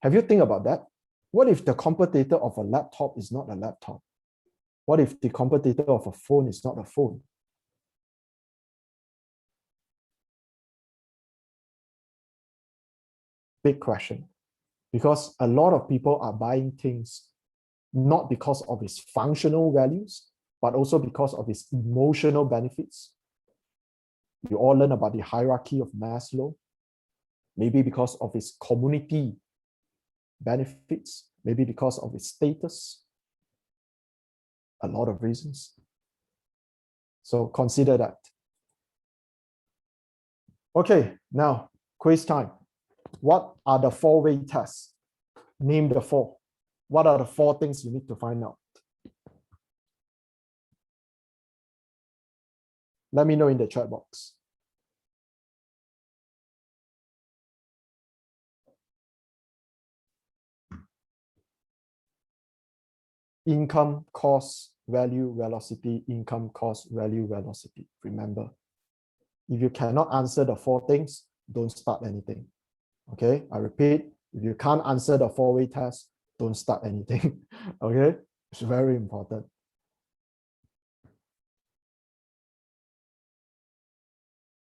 Have you think about that? What if the competitor of a laptop is not a laptop? What if the competitor of a phone is not a phone? Big question. Because a lot of people are buying things not because of its functional values, but also because of its emotional benefits. You all learn about the hierarchy of Maslow, maybe because of its community benefits, maybe because of its status. A lot of reasons. So consider that. Okay, now quiz time. What are the four-way tests? Name the four. What are the four things you need to find out? Let me know in the chat box. Income, cost, value, velocity, income, cost, value, velocity. Remember, if you cannot answer the four things, don't start anything. Okay, I repeat, if you can't answer the four-way test, don't start anything. Okay, it's very important.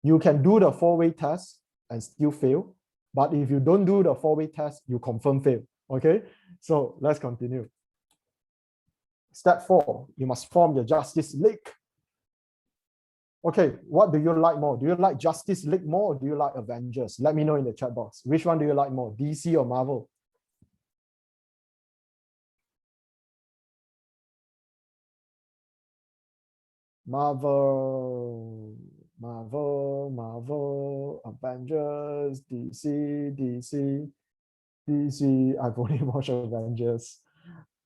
You can do the four-way test and still fail, but if you don't do the four-way test, you confirm fail. Okay, so let's continue. Step 4, you must form your Justice League. Okay, what do you like more? Do you like Justice League more or do you like Avengers? Let me know in the chat box. Which one do you like more, DC or Marvel? Marvel, Marvel, Avengers, DC. I've only watched Avengers.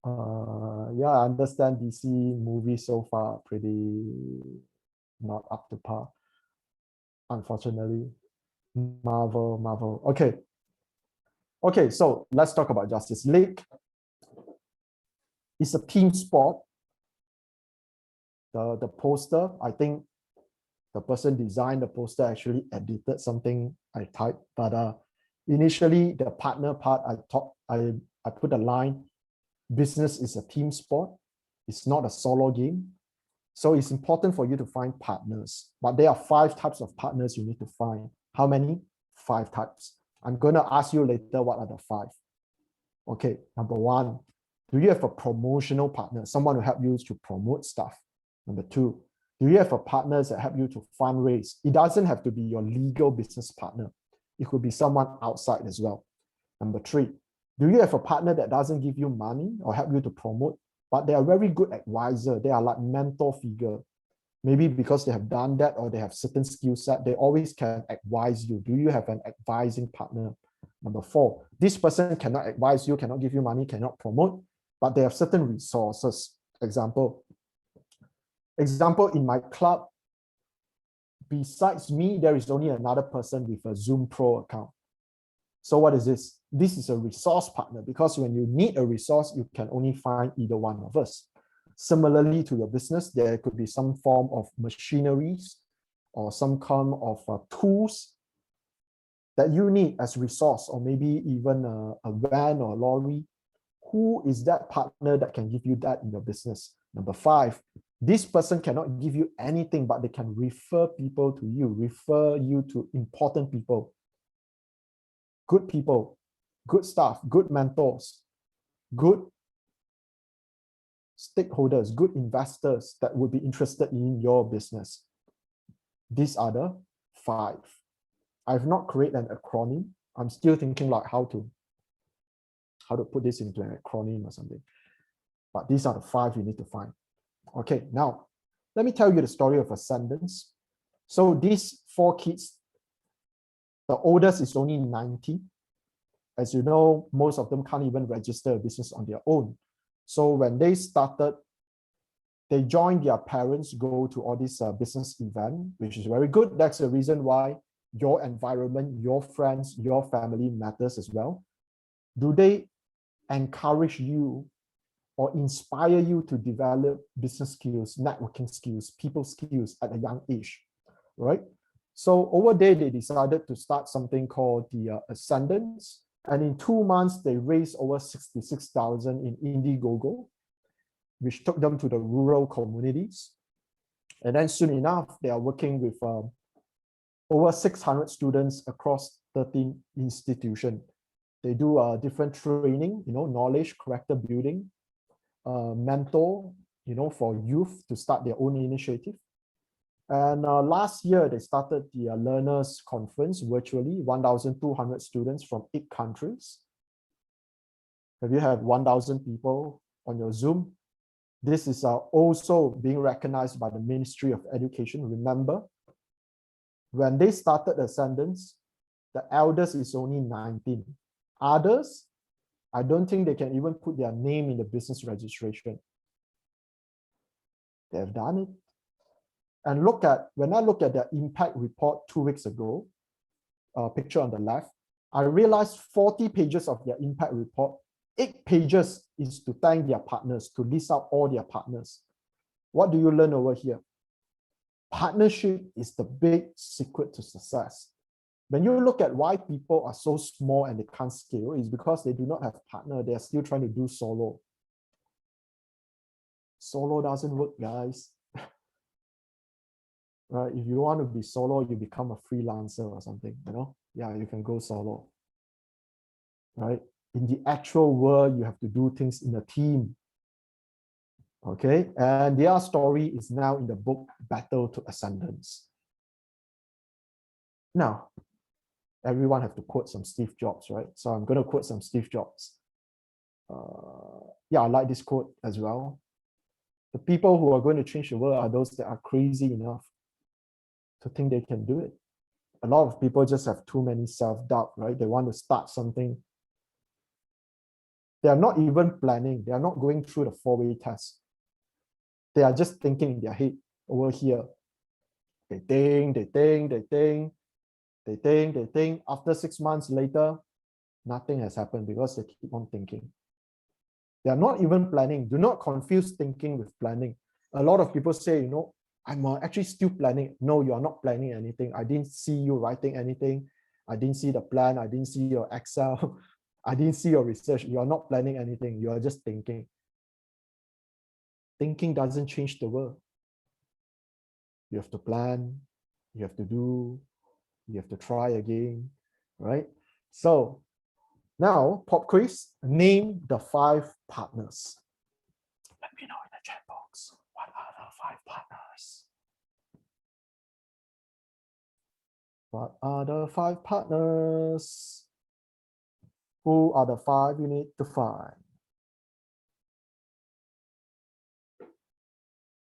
Yeah, I understand DC movies so far pretty not up to par, unfortunately. Marvel. Okay, so let's talk about Justice League. It's a team sport. The poster, I think the person designed the poster actually edited something I typed, but initially the partner part, I put a line, business is a team sport. It's not a solo game. So it's important for you to find partners, but there are 5 types of partners you need to find. How many? 5 types. I'm going to ask you later what are the 5. Okay, number 1, do you have a promotional partner, someone who help you to promote stuff? Number 2, do you have a partners that help you to fundraise? It doesn't have to be your legal business partner. It could be someone outside as well. Number 3, do you have a partner that doesn't give you money or help you to promote, but they are very good advisor? They are like mentor figure. Maybe because they have done that or they have certain skill set, they always can advise you. Do you have an advising partner? Number 4, this person cannot advise you, cannot give you money, cannot promote, but they have certain resources. Example, in my club, besides me, there is only another person with a Zoom Pro account. So what is this? This is a resource partner, because when you need a resource, you can only find either one of us. Similarly to your business, there could be some form of machineries or some kind of tools that you need as resource, or maybe even a van or a lorry. Who is that partner that can give you that in your business? Number 5, this person cannot give you anything, but they can refer people to you, refer you to important people, good staff, good mentors, good stakeholders, good investors that would be interested in your business. These are the 5. I've not created an acronym. I'm still thinking like how to put this into an acronym or something. But these are the 5 you need to find. Okay, now let me tell you the story of Ascendance. So these 4 kids, the oldest is only 90. As you know, most of them can't even register a business on their own. So when they started, they joined their parents, go to all these business events, which is very good. That's the reason why your environment, your friends, your family matters as well. Do they encourage you or inspire you to develop business skills, networking skills, people skills at a young age, right? So over there, they decided to start something called the Ascendance. And in 2 months, they raised over 66,000 in Indiegogo, which took them to the rural communities. And then soon enough, they are working with over 600 students across 13 institutions. They do different training, knowledge, character building, mentor, for youth to start their own initiative. And last year, they started the Learners Conference virtually, 1,200 students from 8 countries. Have you had 1,000 people on your Zoom? This is also being recognized by the Ministry of Education. Remember, when they started Ascendance, the eldest is only 19. Others, I don't think they can even put their name in the business registration. They have done it. And when I look at their impact report 2 weeks ago, picture on the left, I realized 40 pages of their impact report, 8 pages is to thank their partners, to list out all their partners. What do you learn over here? Partnership is the big secret to success. When you look at why people are so small and they can't scale, it's because they do not have partner. They're still trying to do solo. Solo doesn't work, guys. Right? If you want to be solo, you become a freelancer or something, Yeah, you can go solo. Right? In the actual world, you have to do things in a team. Okay, and their story is now in the book Battle to Ascendance. Now, everyone have to quote some Steve Jobs, right? So I'm going to quote some Steve Jobs. Yeah, I like this quote as well. The people who are going to change the world are those that are crazy enough to think they can do it. A lot of people just have too many self-doubt, right? They want to start something. They are not even planning. They are not going through the four-way test. They are just thinking in their head over here. They think. After 6 months later, nothing has happened because they keep on thinking. They are not even planning. Do not confuse thinking with planning. A lot of people say, you know, I'm actually still planning. No, you are not planning anything. I didn't see you writing anything. I didn't see the plan. I didn't see your Excel. I didn't see your research. You are not planning anything. You are just thinking. Thinking doesn't change the world. You have to plan. You have to do. You have to try again, right? So now, pop quiz, name the 5 partners. Let me know in the chat box. What are the 5 partners? What are the 5 partners? Who are the 5 you need to find?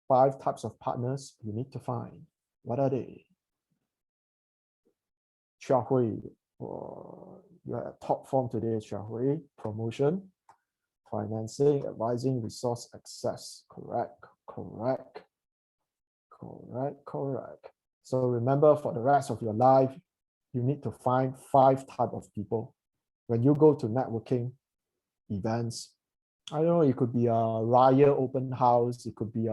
5 types of partners you need to find. What are they? Xia Hui, you're at top form today, Xia Hui. Promotion, financing, advising, resource access. Correct. So remember, for the rest of your life, you need to find 5 types of people. When you go to networking events, I don't know, it could be a Raya open house, it could be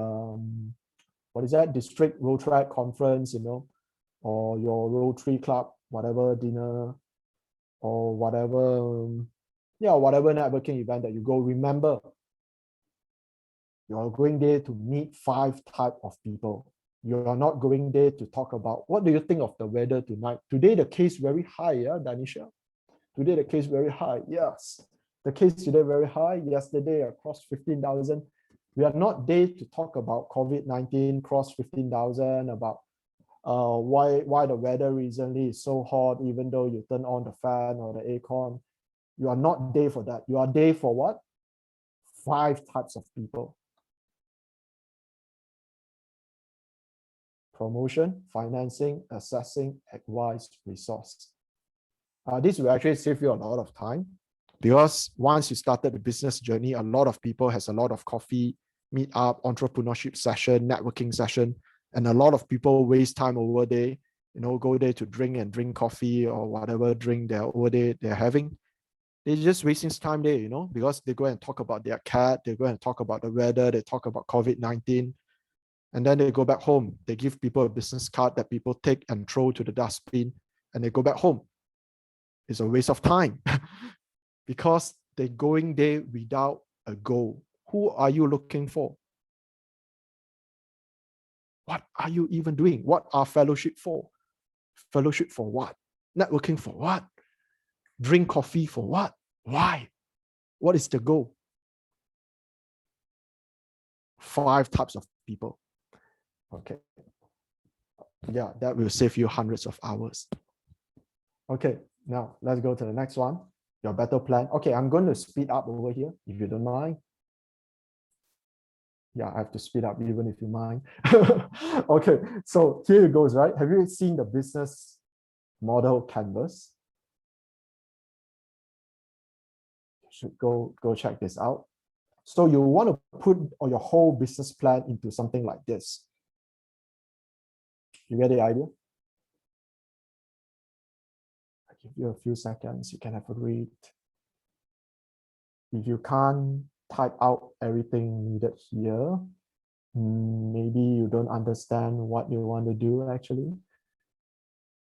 what is that, district Rotaract conference, you know, or your Rotary Club, whatever dinner, or whatever, whatever networking event that you go. Remember, you are going there to meet 5 types of people. You are not going there to talk about, what do you think of the weather tonight? Today, the case very high, yeah, Danisha? Today, the case very high, yes. The case today very high. Yesterday, across 15,000. We are not there to talk about COVID-19, cross 15,000, about why the weather recently is so hot, even though you turn on the fan or the aircon. You are not there for that. You are there for what? 5 types of people. Promotion, financing, assessing, advice, resource. This will actually save you a lot of time, because once you started the business journey, a lot of people has a lot of coffee, meet up, entrepreneurship session, networking session, and a lot of people waste time over there, you know, go there to drink coffee or whatever drink they're over there they're having. They're just wasting time there, you know, because they go and talk about their cat, they go and talk about the weather, they talk about COVID-19, and then they go back home. They give people a business card that people take and throw to the dustbin, and they go back home. It's a waste of time because they're going there without a goal. Who are you looking for? What are you even doing? What are fellowship for? Fellowship for what? Networking for what? Drink coffee for what? Why? What is the goal? 5 types of people. Okay. Yeah, that will save you hundreds of hours. Okay, now let's go to the next one. Your battle plan. Okay, I'm going to speed up over here, if you don't mind. Yeah, I have to speed up even if you mind. Okay, so here it goes, right? Have you seen the business model canvas? You should go check this out. So you want to put your whole business plan into something like this. You get the idea? I give you a few seconds, you can have a read. If you can't type out everything needed here, maybe you don't understand what you want to do actually.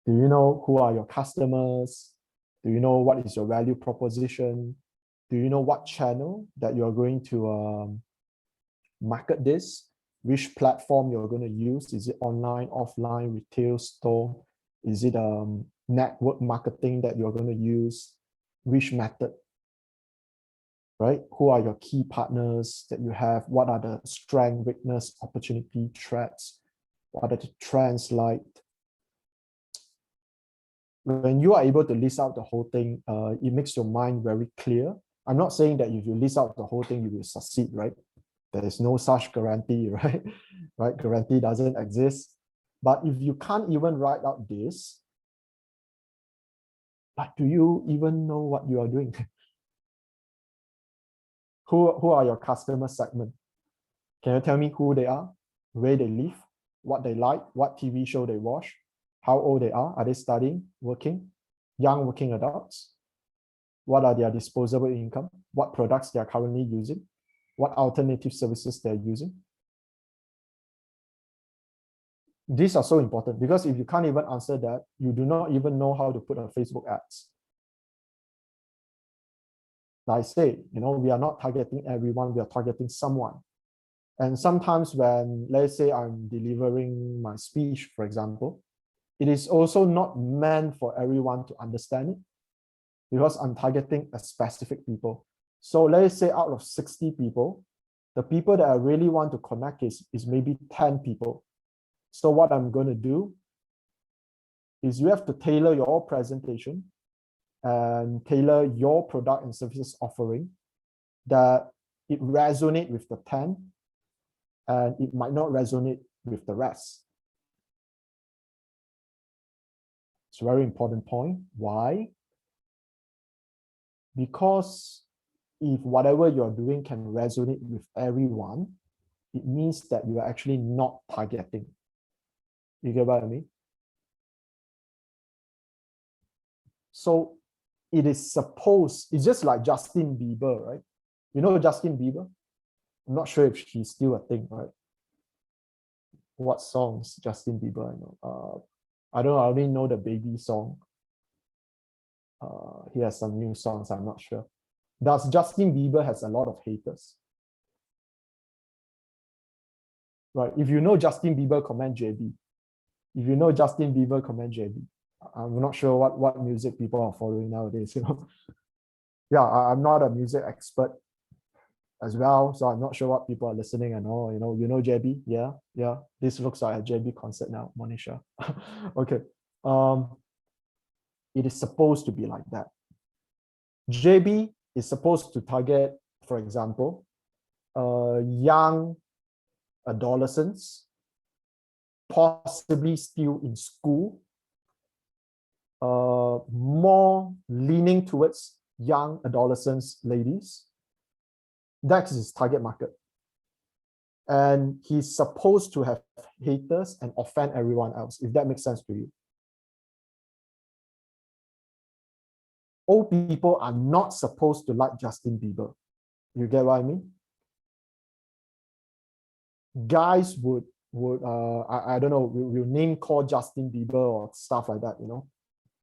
Do you know who are your customers? Do you know what is your value proposition? Do you know what channel that you're going to market this? Which platform you're going to use? Is it online, offline, retail, store? Is it network marketing that you're going to use? Which method? Right? Who are your key partners that you have? What are the strength, weakness, opportunity, threats? What are the trends like? When you are able to list out the whole thing, it makes your mind very clear. I'm not saying that if you list out the whole thing, you will succeed, right? There is no such guarantee, right? Right? Guarantee doesn't exist. But if you can't even write out this, like, do you even know what you are doing? Who are your customer segment? Can you tell me who they are, where they live, what they like, what TV show they watch, how old they are they studying, working, young working adults? What are their disposable income? What products they are currently using? What alternative services they're using? These are so important because if you can't even answer that, you do not even know how to put on Facebook ads. Like I say, we are not targeting everyone, we are targeting someone. And sometimes when, let's say, I'm delivering my speech, for example, it is also not meant for everyone to understand it because I'm targeting a specific people. So let's say out of 60 people, the people that I really want to connect is maybe 10 people. So what I'm going to do is you have to tailor your presentation and tailor your product and services offering that it resonates with the 10 and it might not resonate with the rest. It's a very important point. Why? Because if whatever you're doing can resonate with everyone, it means that you are actually not targeting. You get what I mean? So it is supposed, it's just like Justin Bieber, right? You know Justin Bieber? I'm not sure if he's still a thing, right? What songs Justin Bieber? I know. I don't know, I only know the baby song. He has some new songs, I'm not sure. Does Justin Bieber has a lot of haters? Right, if you know Justin Bieber, comment JB. If you know Justin Bieber, comment JB. I'm not sure what music people are following nowadays, Yeah, I'm not a music expert as well, so I'm not sure what people are listening and all, you know JB? Yeah. This looks like a JB concert now, Monisha. Okay. It is supposed to be like that. JB is supposed to target, for example, young adolescents, possibly still in school, more leaning towards young adolescents, ladies. That's his target market. And he's supposed to have haters and offend everyone else, if that makes sense to you. Old people are not supposed to like Justin Bieber. You get what I mean? Guys would I don't know, will name call Justin Bieber or stuff like that,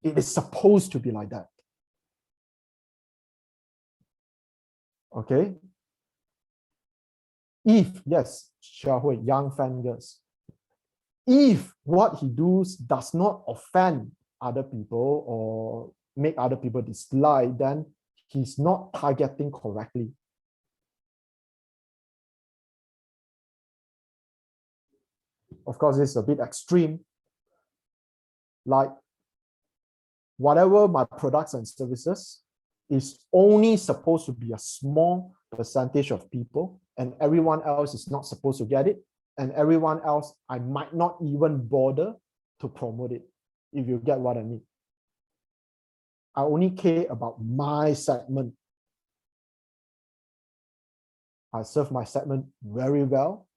It is supposed to be like that. Okay? If, yes, Xiaohui, young fan girls, if what he does not offend other people or make other people dislike, then he's not targeting correctly. Of course, it's a bit extreme. Like, whatever my products and services is only supposed to be a small percentage of people, and everyone else is not supposed to get it, and everyone else, I might not even bother to promote it, if you get what I mean. I only care about my segment. I serve my segment very well,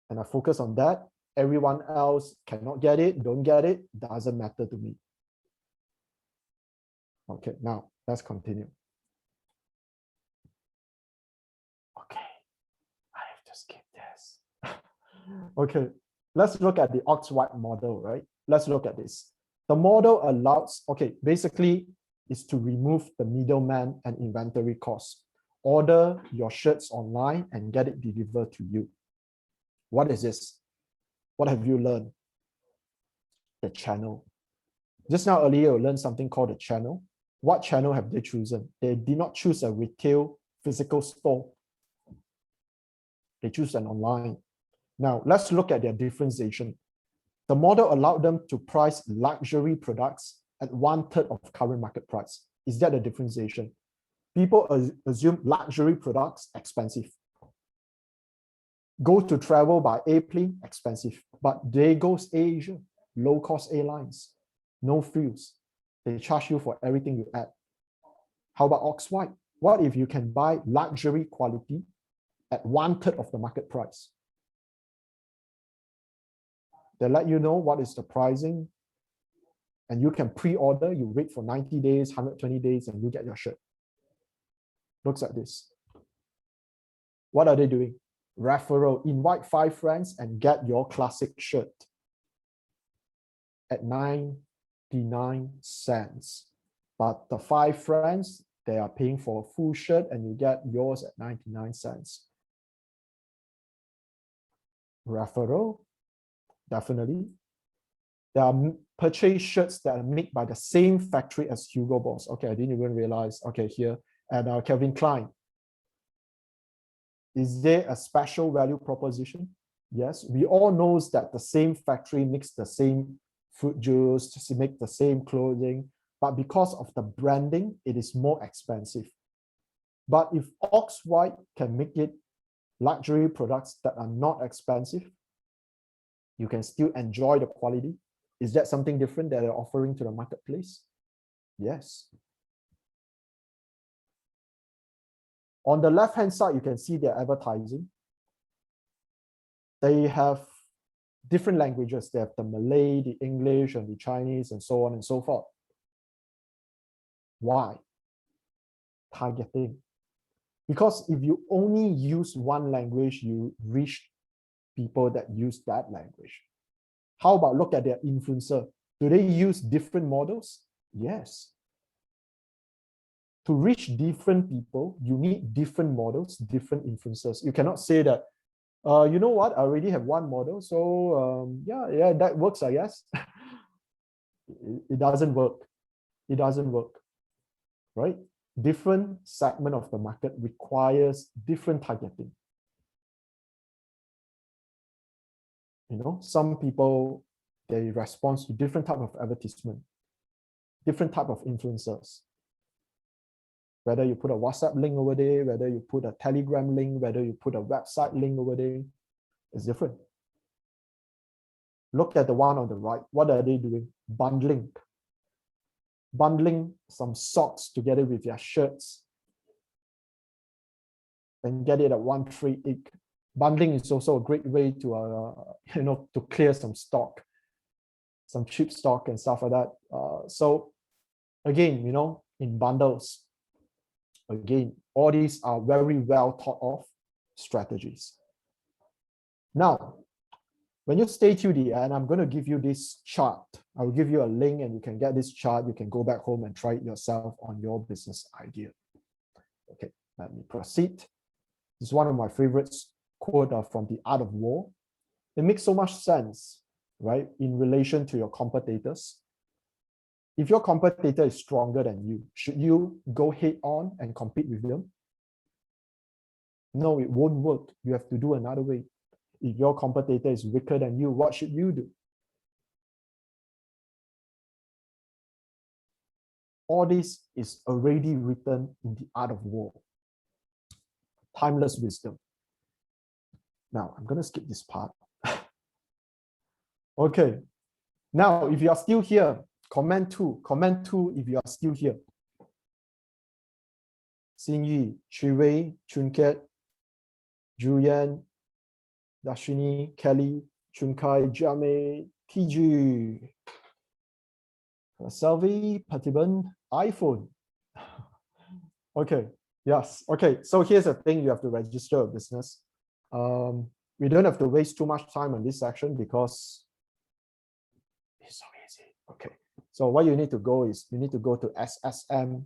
and I focus on that. Everyone else cannot get it, don't get it, doesn't matter to me. Okay, now let's continue. Okay, I have to skip this. Okay, let's look at the Oxwhite model, right? Let's look at this. The model allows, okay, basically is to remove the middleman and inventory costs. Order your shirts online and get it delivered to you. What is this? What have you learned? The channel. Just now earlier, you learned something called the channel. What channel have they chosen? They did not choose a retail physical store. They choose an online. Now, let's look at their differentiation. The model allowed them to price luxury products at 1/3 of current market price. Is that a differentiation? People assume luxury products expensive. Go to travel by airplane, expensive. But there goes Asia, low-cost airlines, no frills. They charge you for everything you add. How about Oxwhite? What if you can buy luxury quality at 1/3 of the market price? They let you know what is the pricing, and you can pre-order, you wait for 90 days, 120 days, and you get your shirt. Looks like this. What are they doing? Referral, invite 5 friends and get your classic shirt at 99 cents. But the 5 friends, they are paying for a full shirt and you get yours at 99 cents. Referral, definitely. There are purchase shirts that are made by the same factory as Hugo Boss. Okay, I didn't even realize. Okay, here at Calvin Klein. Is there a special value proposition? Yes, we all know that the same factory makes the same fruit juice, to make the same clothing, but because of the branding, it is more expensive. But if Oxwhite can make it luxury products that are not expensive, you can still enjoy the quality. Is that something different that they're offering to the marketplace? Yes. On the left-hand side, you can see their advertising. They have different languages. They have the Malay, the English, and the Chinese, and so on and so forth. Why? Targeting. Because if you only use one language, you reach people that use that language. How about look at their influencer? Do they use different models? Yes. To reach different people, you need different models, different influencers. You cannot say that, you know what, I already have one model, so yeah, that works, I guess. It doesn't work. It doesn't work, right? Different segment of the market requires different targeting. You know, some people, they respond to different type of advertisement, different type of influencers. Whether you put a WhatsApp link over there, whether you put a Telegram link, whether you put a website link over there, it's different. Look at the one on the right. What are they doing? Bundling. Bundling some socks together with their shirts and get it at 138. Bundling is also a great way to, to clear some stock, some cheap stock and stuff like that. So again, in bundles, again, all these are very well thought of strategies. Now, when you stay till the end, I'm going to give you this chart. I will give you a link and you can get this chart. You can go back home and try it yourself on your business idea. Okay, let me proceed. This is one of my favorites quote from The Art of War. It makes so much sense, right, in relation to your competitors. If your competitor is stronger than you, should you go head on and compete with them? No, it won't work. You have to do another way. If your competitor is weaker than you, what should you do? All this is already written in The Art of War. Timeless wisdom. Now, I'm going to skip this part. Okay. Now, if you are still here, comment 2. Comment 2 if you are still here. Xinyi, Chiwei, Chunket, Julian, Dashini, Kelly, Chunkai, Jame, TG, Selvi, Patiban, iPhone. Okay, yes. Okay, so here's the thing, you have to register a business. We don't have to waste too much time on this section because it's so easy. Okay, so what you need to go is, you need to go to SSM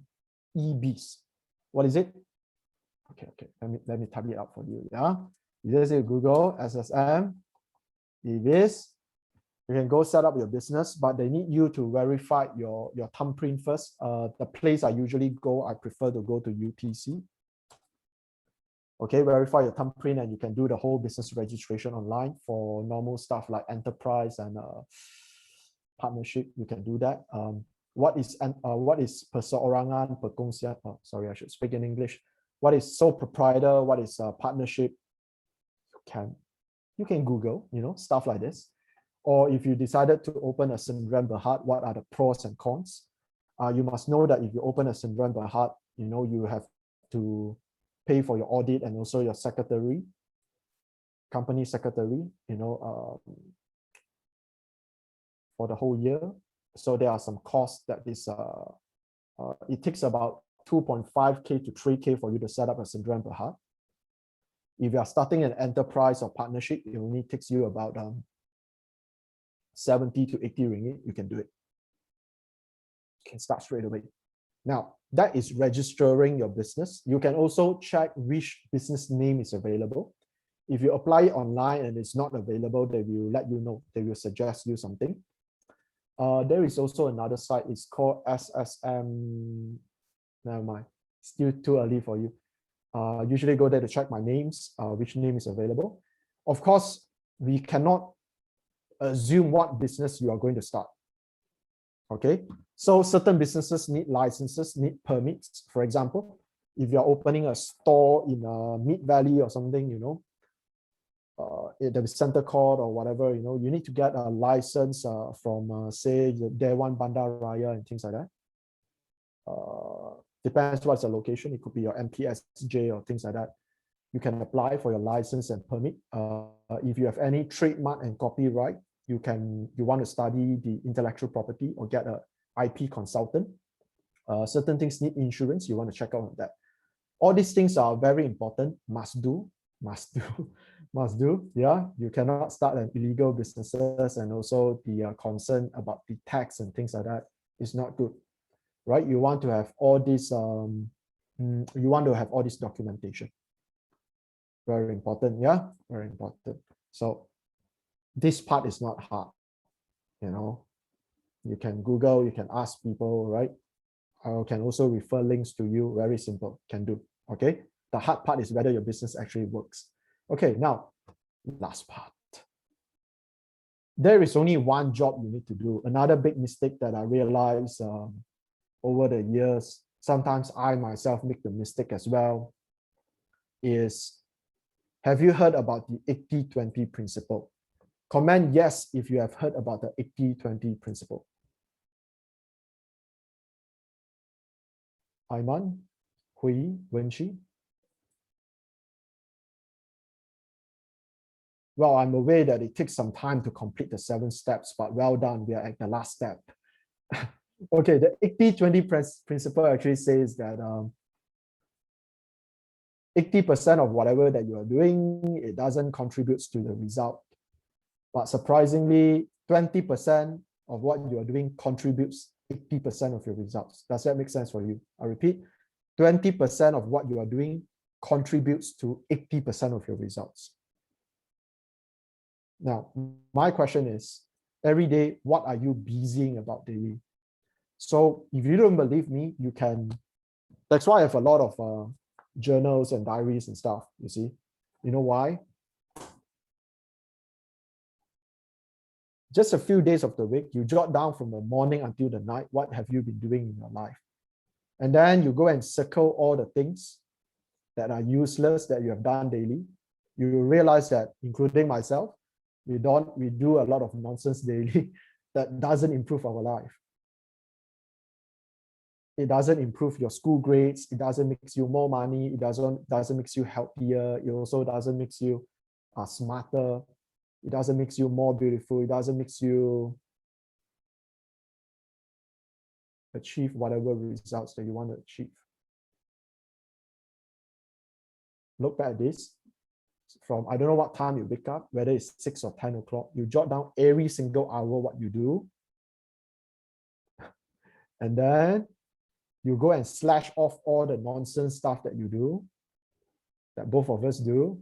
EBs. What is it? Okay, let me type it out for you. Yeah, you just say Google SSM EBs. You can go set up your business, but they need you to verify your thumbprint first. The place I usually go, I prefer to go to UTC. Okay, verify your thumbprint and you can do the whole business registration online for normal stuff like enterprise and partnership. You can do that. What is perseorangan, perkongsian? Oh, sorry, I should speak in English. What is sole proprietor? What is partnership? You can You can Google, stuff like this. Or if you decided to open a Sdn Bhd, what are the pros and cons? You must know that if you open a Sdn Bhd, you have to pay for your audit and also your secretary, company secretary, for the whole year. So there are some costs that is, it takes about 2.5K to 3K for you to set up a Sdn Bhd. If you are starting an enterprise or partnership, it only takes you about 70 to 80 ringgit, you can do it. You can start straight away. Now, that is registering your business. You can also check which business name is available. If you apply it online and it's not available, they will let you know. They will suggest you something. There is also another site. It's called SSM. Never mind. Still too early for you. Usually go there to check my names, which name is available. Of course, we cannot assume what business you are going to start. Okay, so certain businesses need licenses, need permits. For example, if you're opening a store in Mid Valley or something, the center court or whatever, you need to get a license from say the Dewan Bandar Raya and things like that. Depends what's the location. It could be your MPSJ or things like that. You can apply for your license and permit. If you have any trademark and copyright, you want to study the intellectual property or get an IP consultant. Certain things need insurance. You want to check out on that. All these things are very important. Must do. Yeah, you cannot start an illegal businesses, and also the concern about the tax and things like that is not good, right? You want to have all this. You want to have all this documentation. Very important. Yeah, very important. So this part is not hard. You can Google, you can ask people, right? I can also refer links to you. Very simple, can do. Okay. The hard part is whether your business actually works. Okay, now last part. There is only one job you need to do. Another big mistake that I realized over the years, sometimes I myself make the mistake as well, is have you heard about the 80-20 principle? Comment yes if you have heard about the 80-20 principle. Aiman, Hui, Wenchi. Well, I'm aware that it takes some time to complete the 7 steps, but well done, we are at the last step. Okay, the 80-20 principle actually says that 80% of whatever that you are doing, it doesn't contribute to the result. But surprisingly, 20% of what you are doing contributes 80% of your results. Does that make sense for you? I repeat, 20% of what you are doing contributes to 80% of your results. Now, my question is, every day, what are you busying about daily? So if you don't believe me, you can, that's why I have a lot of journals and diaries and stuff, you see. You know why? Just a few days of the week, you jot down from the morning until the night, what have you been doing in your life? And then you go and circle all the things that are useless that you have done daily. You will realize that, including myself, we do a lot of nonsense daily that doesn't improve our life. It doesn't improve your school grades. It doesn't make you more money. It doesn't make you healthier. It also doesn't make you smarter. It doesn't make you more beautiful. It doesn't make you achieve whatever results that you want to achieve. Look back at this. From I don't know what time you wake up, whether it's 6 or 10 o'clock, you jot down every single hour what you do. And then you go and slash off all the nonsense stuff that you do, that both of us do.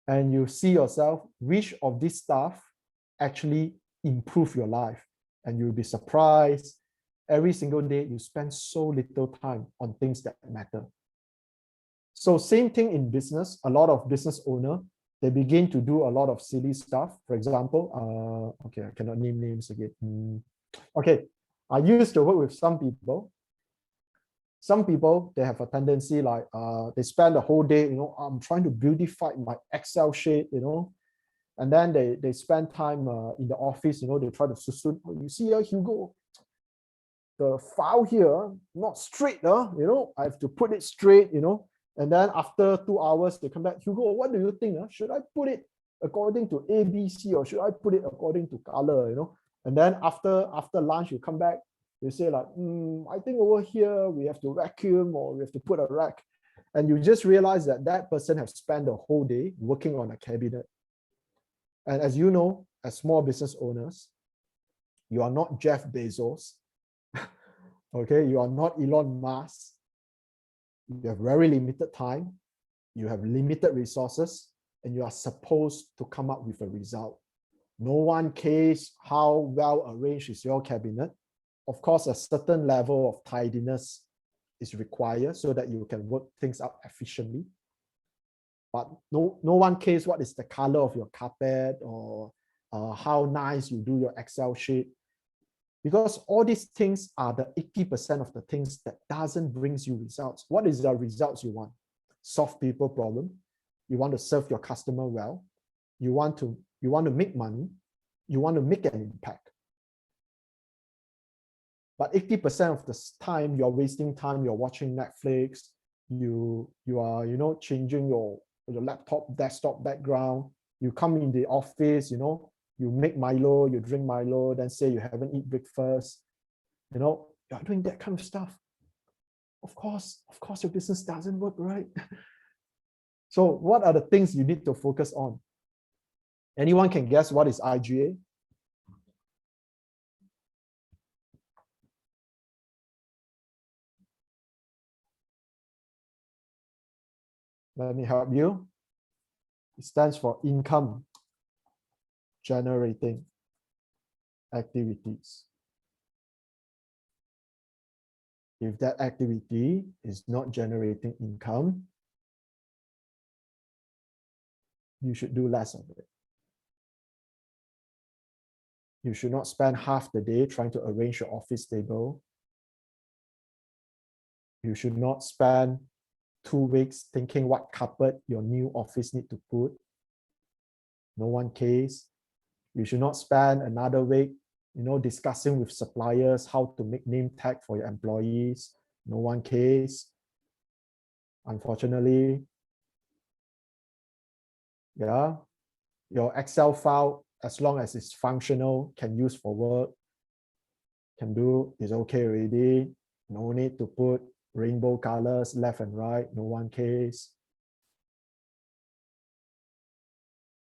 And you see yourself, which of this stuff actually improve your life. And you'll be surprised. Every single day, you spend so little time on things that matter. So same thing in business. A lot of business owners, they begin to do a lot of silly stuff. For example, okay, I cannot name names again. Okay, I used to work with some people. Some people, they have a tendency like they spend the whole day, I'm trying to beautify my Excel sheet, and then they spend time in the office, they try to susun. Oh, you see here, Hugo, the file here not straight, I have to put it straight, and then after 2 hours they come back, Hugo, what do you think? Should I put it according to ABC or should I put it according to color? And then after lunch you come back, they say like, I think over here we have to vacuum or we have to put a rack, and you just realize that that person has spent the whole day working on a cabinet. And as you know, as small business owners, you are not Jeff Bezos. Okay, you are not Elon Musk. You have very limited time, you have limited resources, and you are supposed to come up with a result. No one cares how well arranged is your cabinet. Of course, a certain level of tidiness is required so that you can work things out efficiently. But no one cares what is the color of your carpet or how nice you do your Excel sheet. Because all these things are the 80% of the things that doesn't bring you results. What is the results you want? Solve people problem. You want to serve your customer well. You want to make money. You want to make an impact. But 80% of the time, you're wasting time. You're watching Netflix. You are changing your laptop, desktop background. You come in the office, you make Milo, you drink Milo, then say you haven't eaten breakfast. You're doing that kind of stuff. Of course your business doesn't work, right? So what are the things you need to focus on? Anyone can guess what is IGA? Let me help you. It stands for income generating activities. If that activity is not generating income, you should do less of it. You should not spend half the day trying to arrange your office table. You should not spend 2 weeks thinking what carpet your new office need to put. No one cares. You should not spend another week, discussing with suppliers how to make name tag for your employees. No one cares. Unfortunately, yeah, your Excel file, as long as it's functional, can use for work, can do, is okay already. No need to put rainbow colors left and right. No one cares.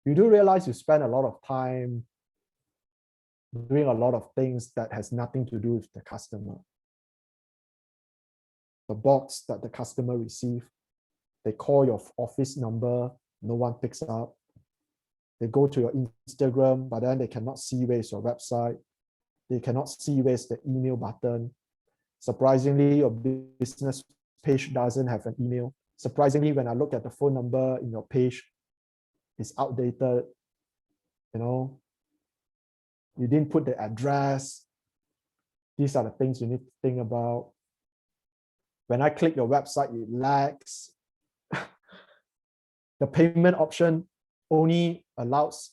You do realize you spend a lot of time doing a lot of things that has nothing to do with the customer. The box that the customer receives, they call your office number, no one picks up. They go to your Instagram, but then they cannot see where's your website. They cannot see where's the email button. Surprisingly, your business page doesn't have an email. Surprisingly, when I look at the phone number in your page, it's outdated. You didn't put the address. These are the things you need to think about. When I click your website, it lags. The payment option only allows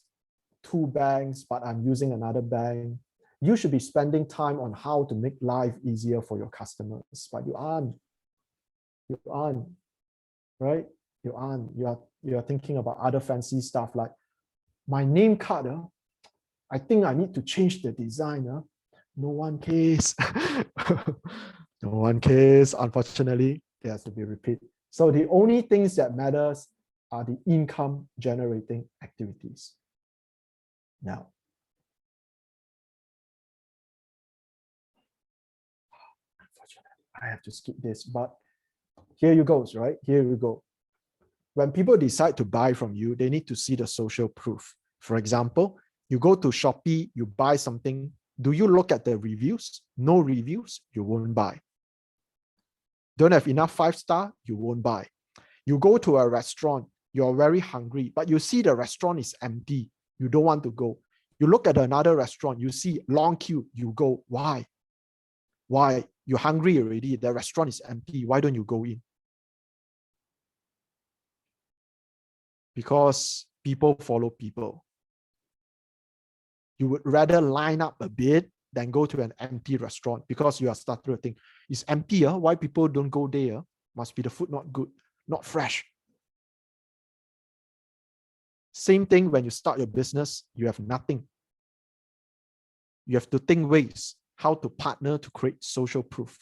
2 banks, but I'm using another bank. You should be spending time on how to make life easier for your customers, but you aren't. You aren't, right? You aren't. You are thinking about other fancy stuff like my name card. I think I need to change the design. No one cares. No one cares. Unfortunately, it has to be repeated. So the only things that matters are the income generating activities. Now, unfortunately, I have to skip this, but here you go, right? Here we go. When people decide to buy from you, they need to see the social proof. For example, you go to Shopee, you buy something. Do you look at the reviews? No reviews, you won't buy. Don't have enough 5-star, you won't buy. You go to a restaurant, you're very hungry, but you see the restaurant is empty. You don't want to go. You look at another restaurant, you see long queue, you go. Why? Why? You're hungry already. The restaurant is empty. Why don't you go in? Because people follow people. You would rather line up a bit than go to an empty restaurant because you are starting to think, it's empty. Why people don't go there? Must be the food not good, not fresh. Same thing when you start your business, you have nothing. You have to think ways how to partner to create social proof,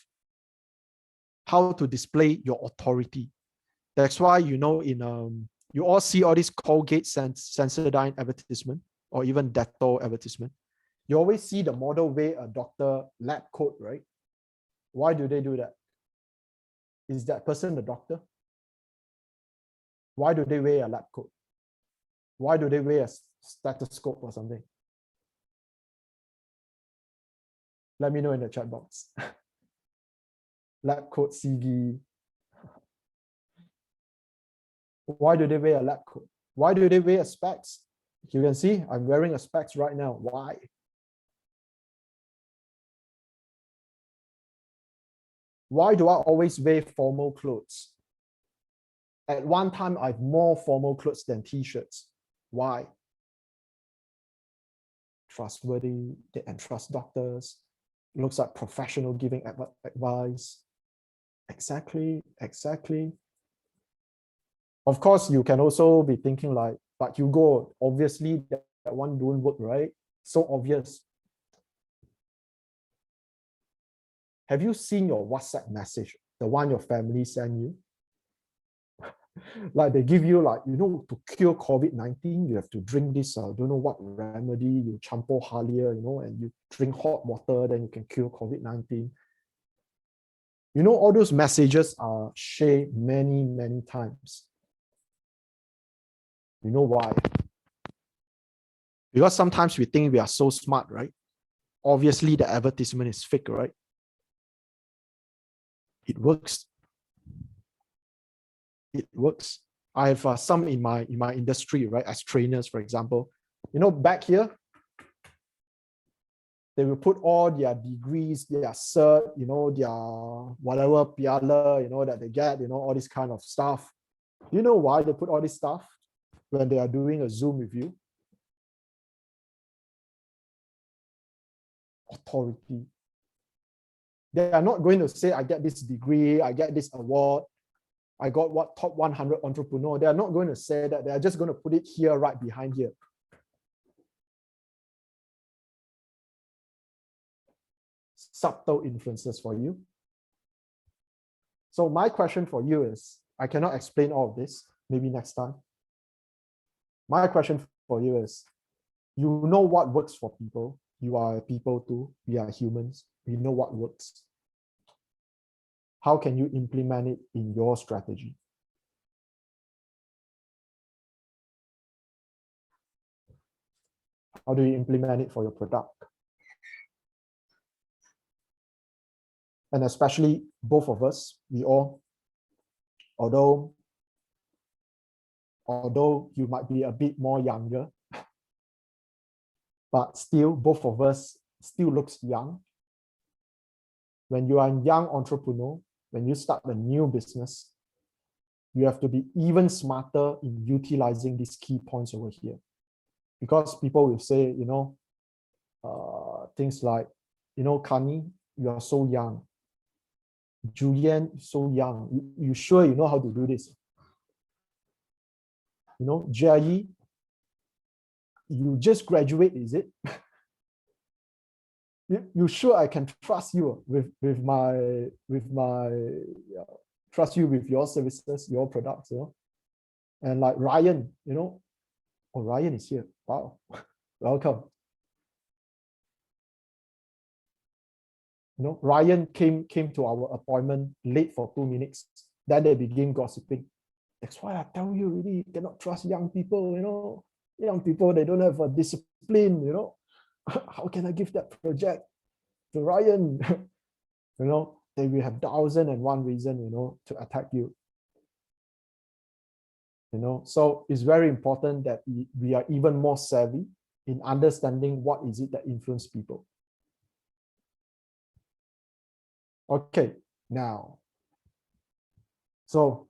how to display your authority. That's why, you all see all these Colgate Sensodyne advertisement or even Dettol advertisement. You always see the model wear a doctor lab coat, right? Why do they do that? Is that person the doctor? Why do they wear a lab coat? Why do they wear a stethoscope or something? Let me know in the chat box. Lab coat CV. Why do they wear a lab coat? Why do they wear specs? You can see I'm wearing a specs right now. Why? Why do I always wear formal clothes? At one time, I have more formal clothes than t-shirts. Why? Trustworthy, they entrust doctors. Looks like professional giving advice. Exactly. Of course, you can also be thinking like, but Hugo, obviously that one don't work, right? So obvious. Have you seen your WhatsApp message, the one your family sent you? Like they give you like, to cure COVID-19, you have to drink this, don't know what remedy, you champo halia, and you drink hot water, then you can cure COVID-19. All those messages are shared many, many times. You know why? Because sometimes we think we are so smart, right? Obviously, the advertisement is fake, right? It works. It works. I have some in my industry, right? As trainers, for example, back here, they will put all their degrees, their cert, their whatever piala, that they get, all this kind of stuff. You know why they put all this stuff when they are doing a Zoom with you? Authority. They are not going to say, I get this degree, I get this award, I got what top 100 entrepreneur. They are not going to say that. They are just going to put it here, right behind here. Subtle influences for you. So my question for you is, I cannot explain all of this, maybe next time. My question for you is, you know what works for people. You are people too. We are humans. We know what works. How can you implement it in your strategy? How do you implement it for your product? And especially both of us, we all, although you might be a bit more younger, but still both of us still looks young. When you are a young entrepreneur, when you start a new business, you have to be even smarter in utilizing these key points over here. Because people will say, things like, Kani, you are so young. Julian, so young. You sure you know how to do this? Jai, you just graduate, is it? you sure I can trust you with my trust you with your services, your products, And like Ryan, oh, Ryan is here. Wow, welcome. Ryan came to our appointment late for 2 minutes. Then they begin gossiping. That's why I tell you, really cannot trust young people. Young people, they don't have a discipline. How can I give that project to Ryan? They will have 1,001 reason, to attack you. So it's very important that we are even more savvy in understanding what is it that influences people. Okay, now, so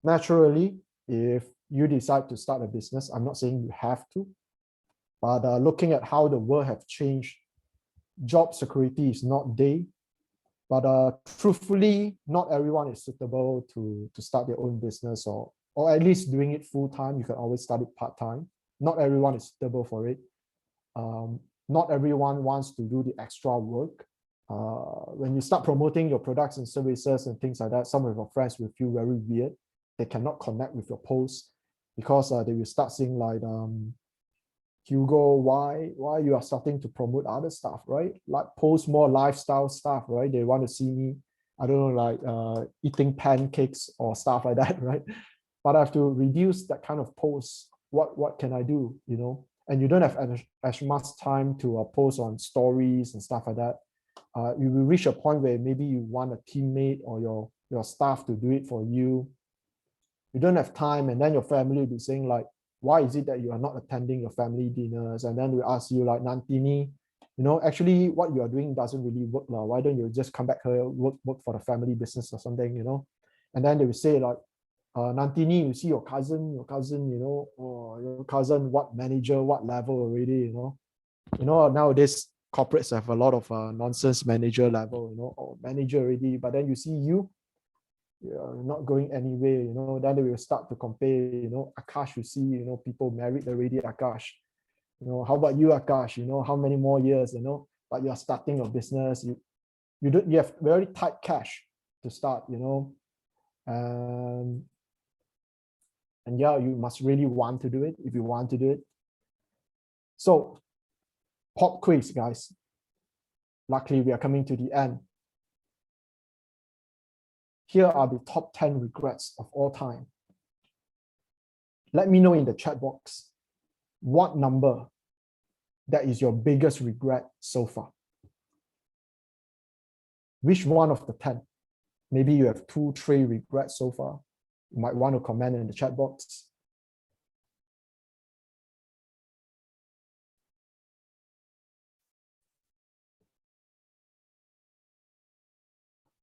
naturally, if you decide to start a business, I'm not saying you have to, but looking at how the world have changed, job security is not day, but truthfully, not everyone is suitable to start their own business, or at least doing it full time. You can always start it part time. Not everyone is suitable for it. Not everyone wants to do the extra work. When you start promoting your products and services and things like that, some of your friends will feel very weird. They cannot connect with your posts because they will start saying like, Hugo, why you are starting to promote other stuff, right? Like post more lifestyle stuff, right? They want to see me, I don't know, like eating pancakes or stuff like that, right? But I have to reduce that kind of posts. What can I do, you know? And you don't have as much time to post on stories and stuff like that. You will reach a point where maybe you want a teammate or your staff to do it for you. You don't have time, and then your family will be saying like, why is it that you are not attending your family dinners? And then we ask you like, Nantini, you know, actually what you are doing doesn't really work now. Why don't you just come back here, work for the family business or something, you know? And then they will say like, Nantini, you see your cousin, you know, or your cousin, what manager, what level already, you know? Nowadays corporates have a lot of nonsense manager level, you know, or manager already, but then you see you're not going anywhere, you know, then they will start to compare, you know, Akash, you see, you know, people married already, Akash, you know, how about you, Akash, you know, how many more years, you know, but you're starting your business, you have very tight cash to start, you know, and yeah, you must really want to do it if you want to do it. So pop quiz, guys. Luckily, we are coming to the end. Here are the top 10 regrets of all time. Let me know in the chat box what number that is your biggest regret so far. Which one of the 10? Maybe you have 2, 3 regrets so far. You might want to comment in the chat box.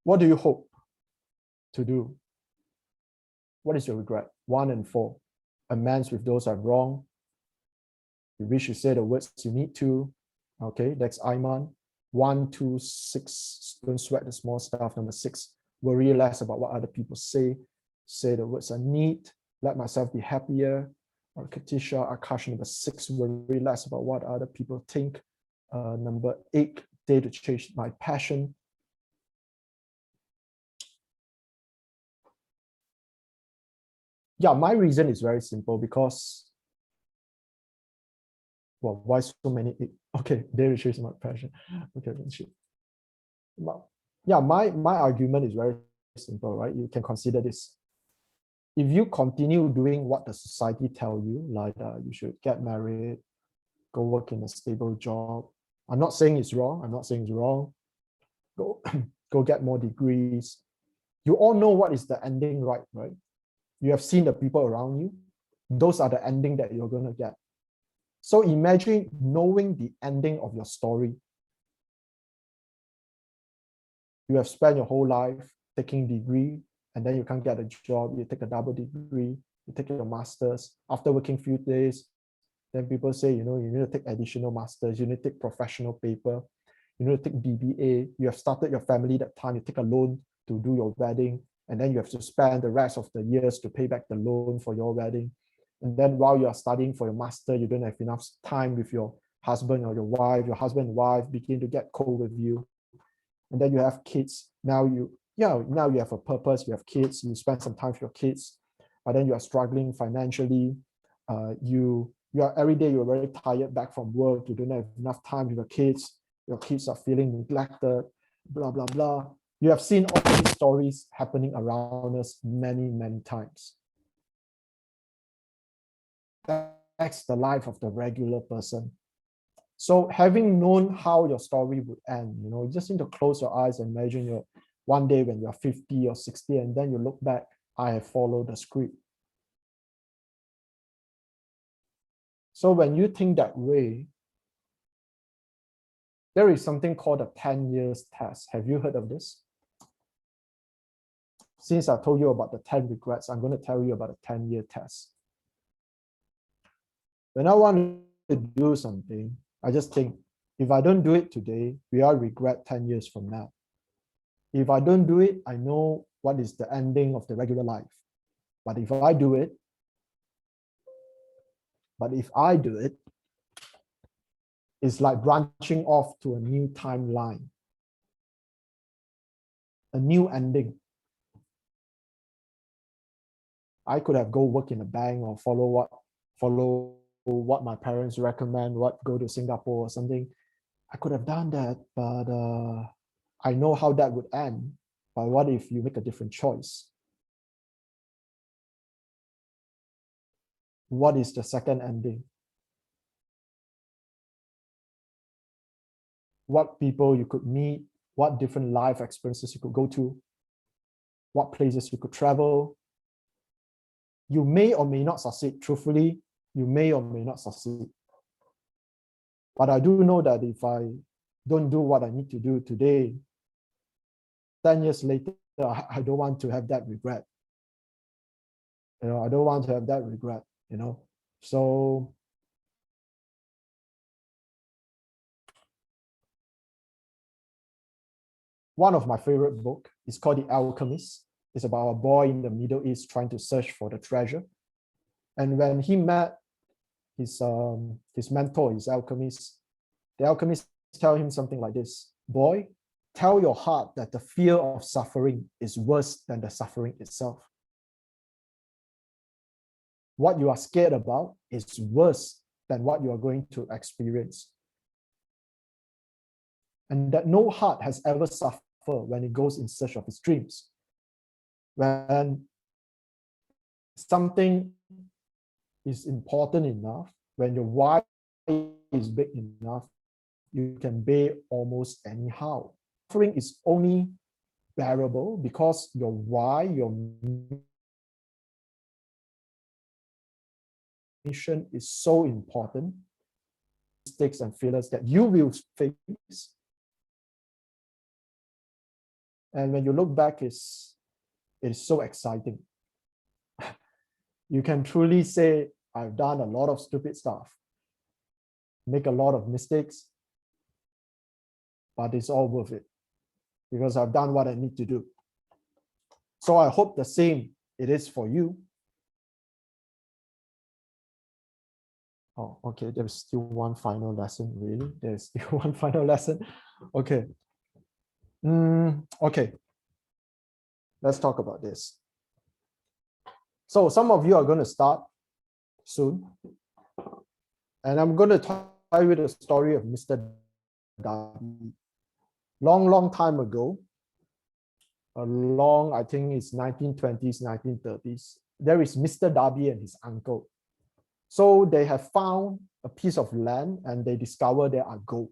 What do you hope to do? What is your regret? 1 and 4. Amends with those are wrong. You wish you say the words you need to. Okay, that's Aiman. 1, 2, 6. Don't sweat the small stuff. Number 6. Worry less about what other people say. Say the words I need. Let myself be happier. Or Katisha, Akash, number 6. Worry less about what other people think. Number 8. Dare to change my passion. Yeah, my reason is very simple because, well, why so many? Okay, dare to change my passion. Okay, yeah, my argument is very simple, right? You can consider this. If you continue doing what the society tell you, like you should get married, go work in a stable job. I'm not saying it's wrong. I'm not saying it's wrong. Go, go get more degrees. You all know what is the ending, right? You have seen the people around you. Those are the ending that you're going to get. So imagine knowing the ending of your story. You have spent your whole life taking degree, and then you can't get a job. You take a double degree, you take your master's. After working few days, then people say, you know, you need to take additional masters, you need to take professional paper, you need to take BBA. You have started your family that time, you take a loan to do your wedding, and then you have to spend the rest of the years to pay back the loan for your wedding. And then while you are studying for your master, you don't have enough time with your husband or your wife. Your husband and wife begin to get cold with you. And then you have kids. Now you have a purpose. You have kids. You spend some time with your kids, but then you are struggling financially. You are every day you're very tired back from work. You don't have enough time with your kids. Your kids are feeling neglected. Blah blah blah. You have seen all these stories happening around us many times. That's the life of the regular person. So having known how your story would end, you know, you just need to close your eyes and imagine your one day when you're 50 or 60, and then you look back, I have followed the script. So when you think that way, there is something called a 10 years test. Have you heard of this? Since I told you about the 10 regrets, I'm going to tell you about a 10-year test. When I want to do something, I just think, if I don't do it today, will I regret 10 years from now? If I don't do it, I know what is the ending of the regular life. But if I do it, it's like branching off to a new timeline, a new ending. I could have go work in a bank or follow what my parents recommend, go to Singapore or something. I could have done that, but I know how that would end. But what if you make a different choice? What is the second ending? What people you could meet, what different life experiences you could go to, what places you could travel. You may or may not succeed. Truthfully, you may or may not succeed. But I do know that if I don't do what I need to do today, 10 years later, I don't want to have that regret. I don't want to have that regret, So one of my favorite books is called The Alchemist. It's about a boy in the Middle East trying to search for the treasure. And when he met his mentor, his alchemist, the alchemist tell him something like this: boy, tell your heart that the fear of suffering is worse than the suffering itself. What you are scared about is worse than what you are going to experience. And that no heart has ever suffered when it goes in search of its dreams. When something is important enough, when your why is big enough, you can bear almost anyhow. Suffering is only bearable because your why, your mission is so important, mistakes and failures that you will face. And when you look back, it's so exciting. You can truly say, I've done a lot of stupid stuff, make a lot of mistakes, but it's all worth it because I've done what I need to do. So I hope the same it is for you. Oh, okay, there's still one final lesson, really? There's still one final lesson? Okay. Okay, let's talk about this. So some of you are going to start soon, and I'm going to tell you the story of Mr. Darby. Long time ago, I think it's 1920s, 1930s, there is Mr. Darby and his uncle. So they have found a piece of land and they discover there are gold.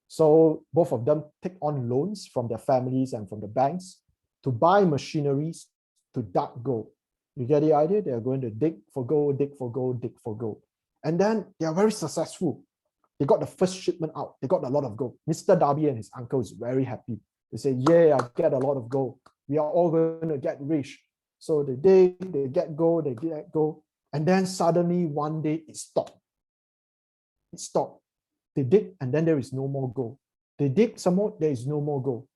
So both of them take on loans from their families and from the banks to buy machineries to dig gold. You get the idea? They are going to dig for gold, dig for gold, dig for gold. And then they are very successful. They got the first shipment out. They got a lot of gold. Mr. Darby and his uncle is very happy. They say, yeah, I get a lot of gold. We are all going to get rich. So they dig, they get gold, they get gold. And then suddenly one day it stopped. It stopped. They dig and then there is no more gold. They dig some more, there is no more gold.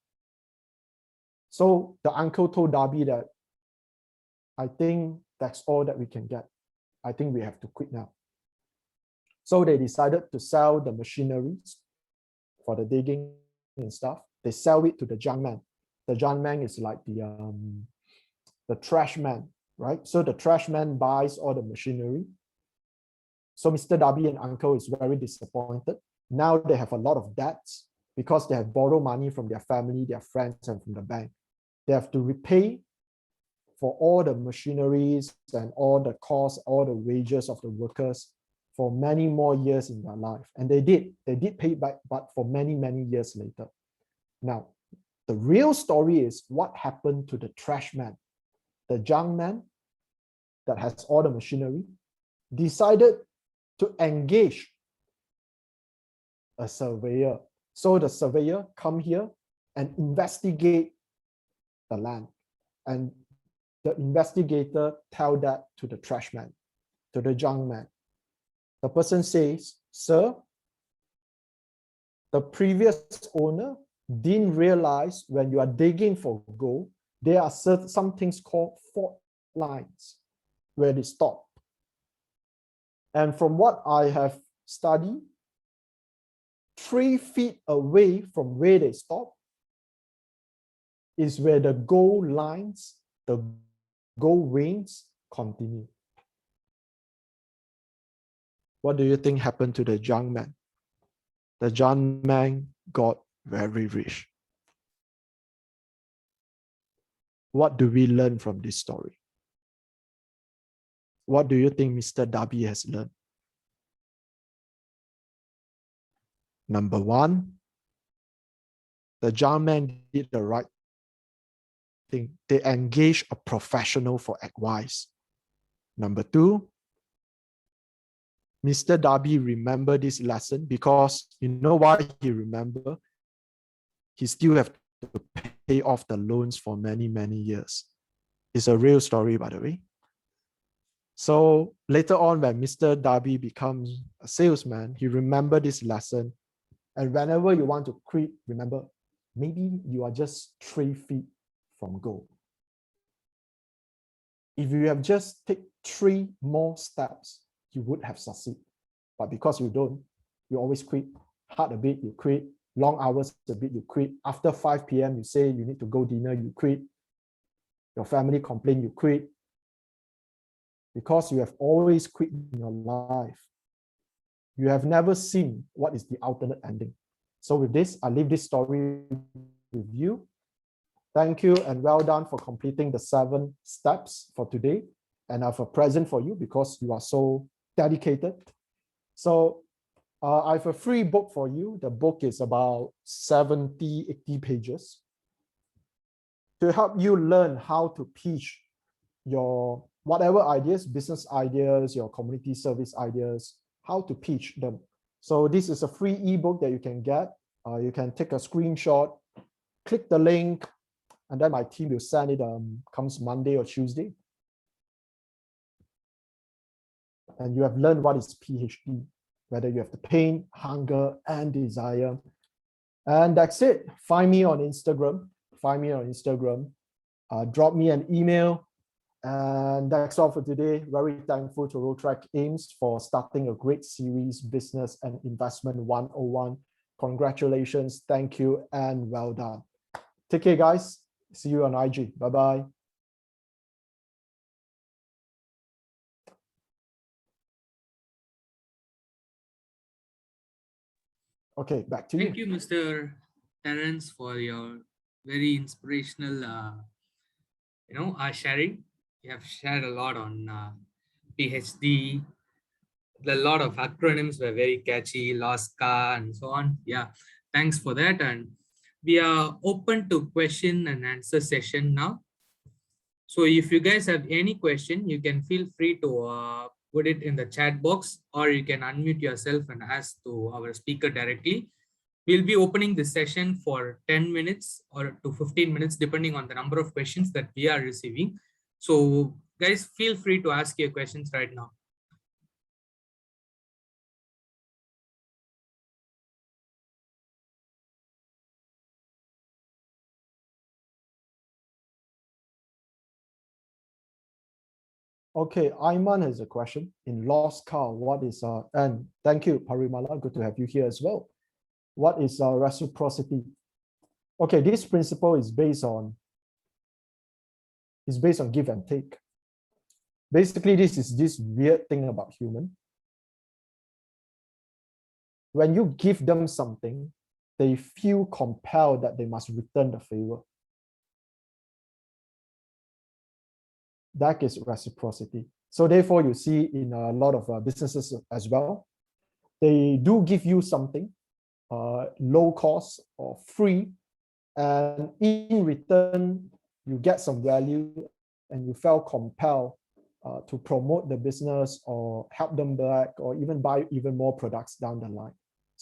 So the uncle told Darby that, I think that's all that we can get. I think we have to quit now. So they decided to sell the machineries for the digging and stuff. They sell it to the junk man. The junk man is like the trash man, right? So the trash man buys all the machinery. So Mr. Darby and uncle is very disappointed. Now they have a lot of debts because they have borrowed money from their family, their friends, and from the bank. They have to repay for all the machineries and all the costs, all the wages of the workers for many more years in their life. And they did pay back, but for many, many years later. Now, the real story is what happened to the trash man. The junk man that has all the machinery decided to engage a surveyor So the surveyor come here and investigate the land. And the investigator tell that to the trash man, to the junk man. The person says, sir, the previous owner didn't realize when you are digging for gold, there are some things called fault lines where they stop. And from what I have studied, 3 feet away from where they stop is where the gold lines, the gold veins continue. What do you think happened to the junk man? The junk man got very rich. What do we learn from this story? What do you think Mr. Darby has learned? Number one, the junk man did the right thing. They engaged a professional for advice. Number two, Mr. Darby remembered this lesson because you know why he remembered? He still have to pay off the loans for many, many years. It's a real story, by the way. So later on, when Mr. Darby becomes a salesman, he remembered this lesson. And whenever you want to quit, remember, maybe you are just 3 feet from goal. If you have just take 3 more steps, you would have succeeded. But because you don't, you always quit. Hard a bit, you quit. Long hours a bit, you quit. After 5 p.m., you say you need to go dinner, you quit. Your family complain, you quit. Because you have always quit in your life. You have never seen what is the alternate ending. So with this, I leave this story with you. Thank you and well done for completing the 7 steps for today. And I have a present for you because you are so dedicated. So I have a free book for you. The book is about 70, 80 pages to help you learn how to pitch your whatever ideas, business ideas, your community service ideas, how to pitch them. So this is a free ebook that you can get. You can take a screenshot, click the link, and then my team will send it comes Monday or Tuesday. And you have learned what is PhD, whether you have the pain, hunger, and desire. And that's it. Find me on Instagram. Drop me an email. And that's all for today. Very thankful to Rotaract AIMST for starting a great series, Business and Investment 101. Congratulations, thank you, and well done. Take care, guys. See you on IG. Bye-bye. Okay, back to you. Thank you, Mr. Terrence, for your very inspirational, sharing. You have shared a lot on PhD. A lot of acronyms were very catchy, LOSCA and so on. Yeah, thanks for that. And we are open to question and answer session now. So if you guys have any question, you can feel free to put it in the chat box, or you can unmute yourself and ask to our speaker directly. We'll be opening this session for 10 minutes or to 15 minutes, depending on the number of questions that we are receiving. So guys, feel free to ask your questions right now. Okay, Ayman has a question. In lost car, what is and thank you, Parimala. Good to have you here as well. What is reciprocity? Okay, this principle is based on give and take. Basically, this is this weird thing about human. When you give them something, they feel compelled that they must return the favor. That is reciprocity. So therefore, you see in a lot of businesses as well, they do give you something low cost or free, and in return, you get some value and you felt compelled to promote the business or help them back or even buy even more products down the line.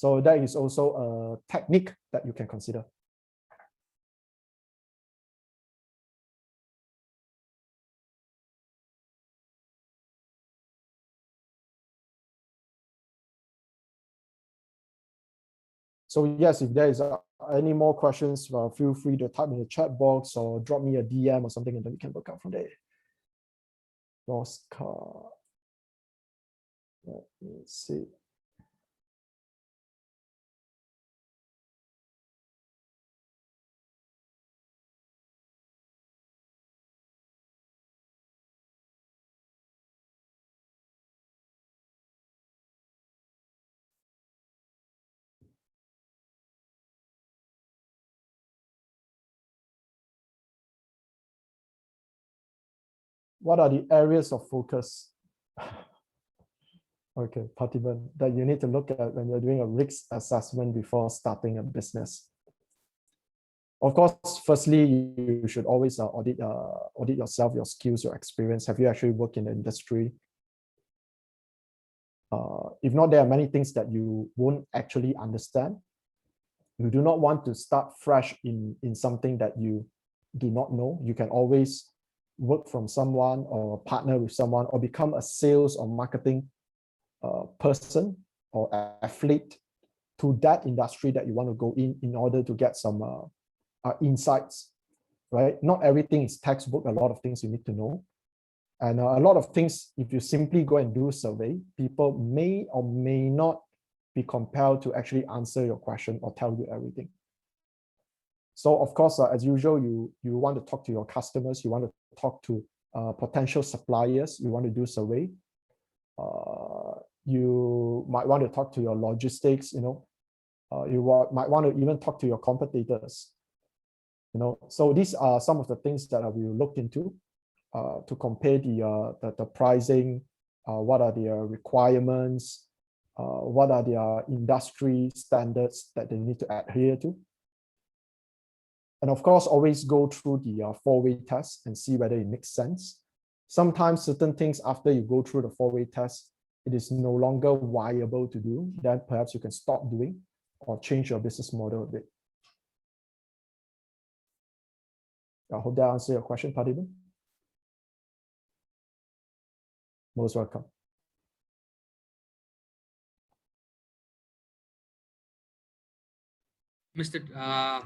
So that is also a technique that you can consider. So yes, if there is any more questions, feel free to type in the chat box or drop me a DM or something, and then we can work out from there. Lost car. Let me see. What are the areas of focus? Okay, Patiban, that you need to look at when you're doing a risk assessment before starting a business. Of course, firstly, you should always audit yourself, your skills, your experience. Have you actually worked in the industry? If not, there are many things that you won't actually understand. You do not want to start fresh in something that you do not know. You can always work from someone or partner with someone or become a sales or marketing person or athlete to that industry that you want to go in order to get some insights, right? Not everything is textbook. A lot of things you need to know. And a lot of things, if you simply go and do a survey, people may or may not be compelled to actually answer your question or tell you everything. So of course, as usual, you want to talk to your customers, you want to talk to potential suppliers, you want to do survey. You might want to talk to your logistics, you might want to even talk to your competitors. So these are some of the things that we will look into to compare the pricing, what are their requirements, what are their industry standards that they need to adhere to. And of course, always go through the four-way test and see whether it makes sense. Sometimes certain things, after you go through the four-way test, it is no longer viable to do, then perhaps you can stop doing or change your business model a bit. I hope that answers your question, Padiban. Most welcome. Mr.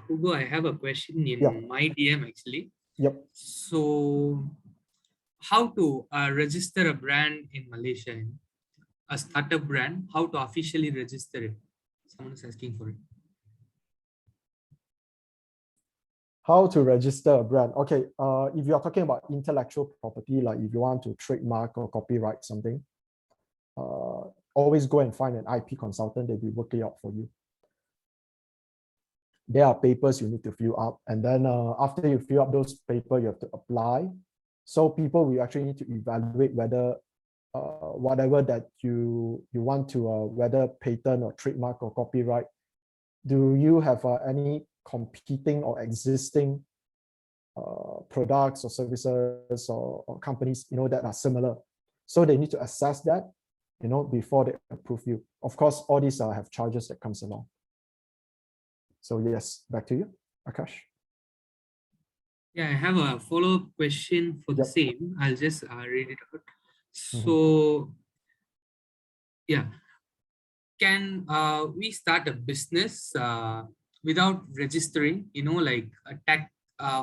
Hugo, I have a question in my DM actually. Yep. So, how to register a brand in Malaysia, a startup brand? How to officially register it? Someone is asking for it. How to register a brand? Okay, if you are talking about intellectual property, like if you want to trademark or copyright something, always go and find an IP consultant. They'll be working out for you. There are papers you need to fill up, and then after you fill up those papers, you have to apply. So people will actually need to evaluate whether whatever that you want to, whether patent or trademark or copyright, do you have any competing or existing products or services or companies that are similar. So they need to assess that before they approve you. Of course, all these have charges that comes along. So yes, back to you, Akash. Yeah, I have a follow-up question for the same. I'll just read it out. So yeah, can we start a business without registering, like a tax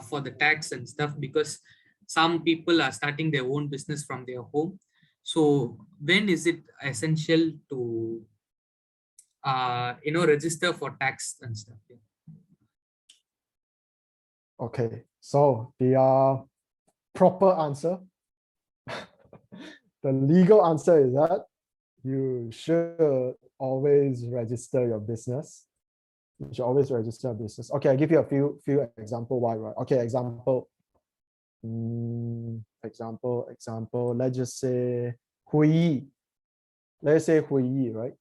for the tax and stuff? Because some people are starting their own business from their home. So when is it essential to register for tax and stuff? Yeah. Okay, so the proper answer, the legal answer is that you should always register your business. You should always register a business. Okay, I'll give you a few example why, right? Okay, example, let's just say Hui. Let's say Hui, right?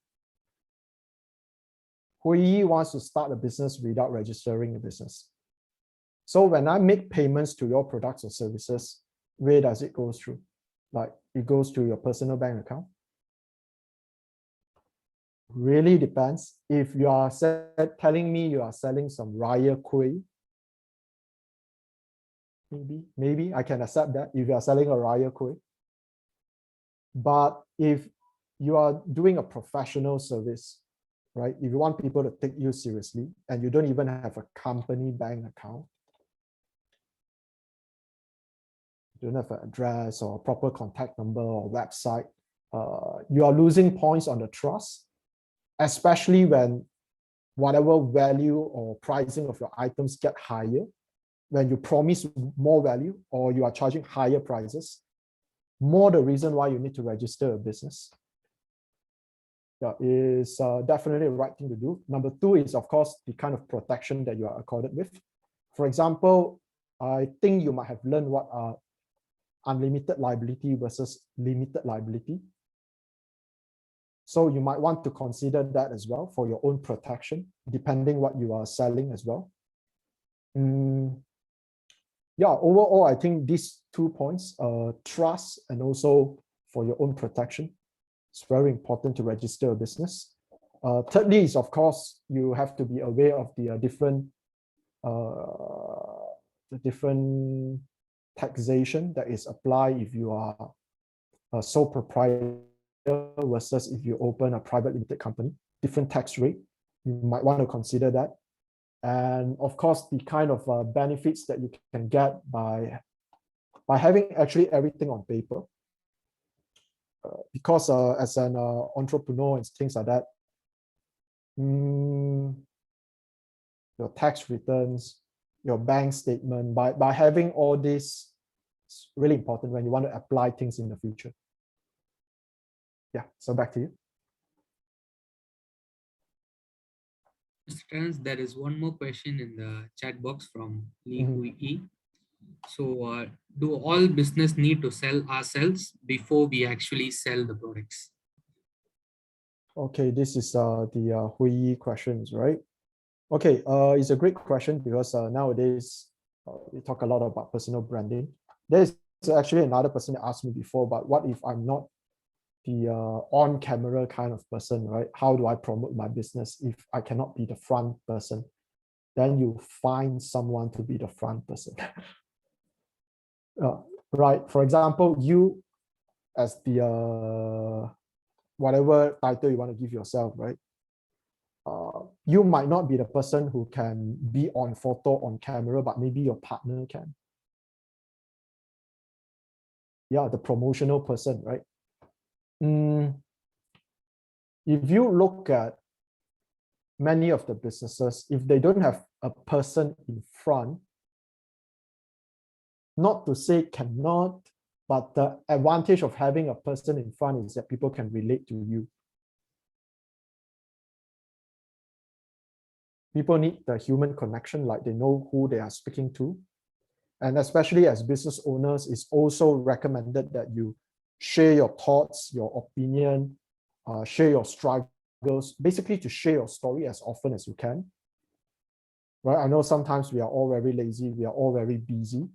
Hui wants to start a business without registering a business. So when I make payments to your products or services, where does it go through? Like it goes to your personal bank account. Really depends. If you are telling me you are selling some raya kueh, maybe I can accept that if you are selling a raya kueh. But if you are doing a professional service, right? If you want people to take you seriously and you don't even have a company bank account, you don't have an address or a proper contact number or website, you are losing points on the trust, especially when whatever value or pricing of your items get higher, when you promise more value or you are charging higher prices, more the reason why you need to register a business. Yeah, is definitely the right thing to do. Number two is, of course, the kind of protection that you are accorded with. For example, I think you might have learned what are unlimited liability versus limited liability. So you might want to consider that as well for your own protection, depending what you are selling as well. Yeah, overall, I think these 2 points, trust and also for your own protection, it's very important to register a business. Thirdly is, of course, you have to be aware of the different taxation that is applied if you are a sole proprietor versus if you open a private limited company, different tax rate. You might want to consider that. And of course, the kind of benefits that you can get by having actually everything on paper. Because as an entrepreneur and things like that, your tax returns, your bank statement, by having all this, it's really important when you want to apply things in the future. Yeah, so back to you. Mr. Terrence, there is one more question in the chat box from Lee Hui E. So, do all business need to sell ourselves before we actually sell the products? Okay, this is the Hui questions, right? Okay, it's a great question because nowadays we talk a lot about personal branding. There's actually another person that asked me before, but what if I'm not the on-camera kind of person, right? How do I promote my business if I cannot be the front person? Then you find someone to be the front person. Right, for example, you as the whatever title you want to give yourself, right? You might not be the person who can be on photo, on camera, but maybe your partner can. Yeah, the promotional person, right? If you look at many of the businesses, if they don't have a person in front, not to say cannot, but the advantage of having a person in front is that people can relate to you. People need the human connection, like they know who they are speaking to. And especially as business owners, it's also recommended that you share your thoughts, your opinion, share your struggles, basically to share your story as often as you can. Right? I know sometimes we are all very lazy, we are all very busy,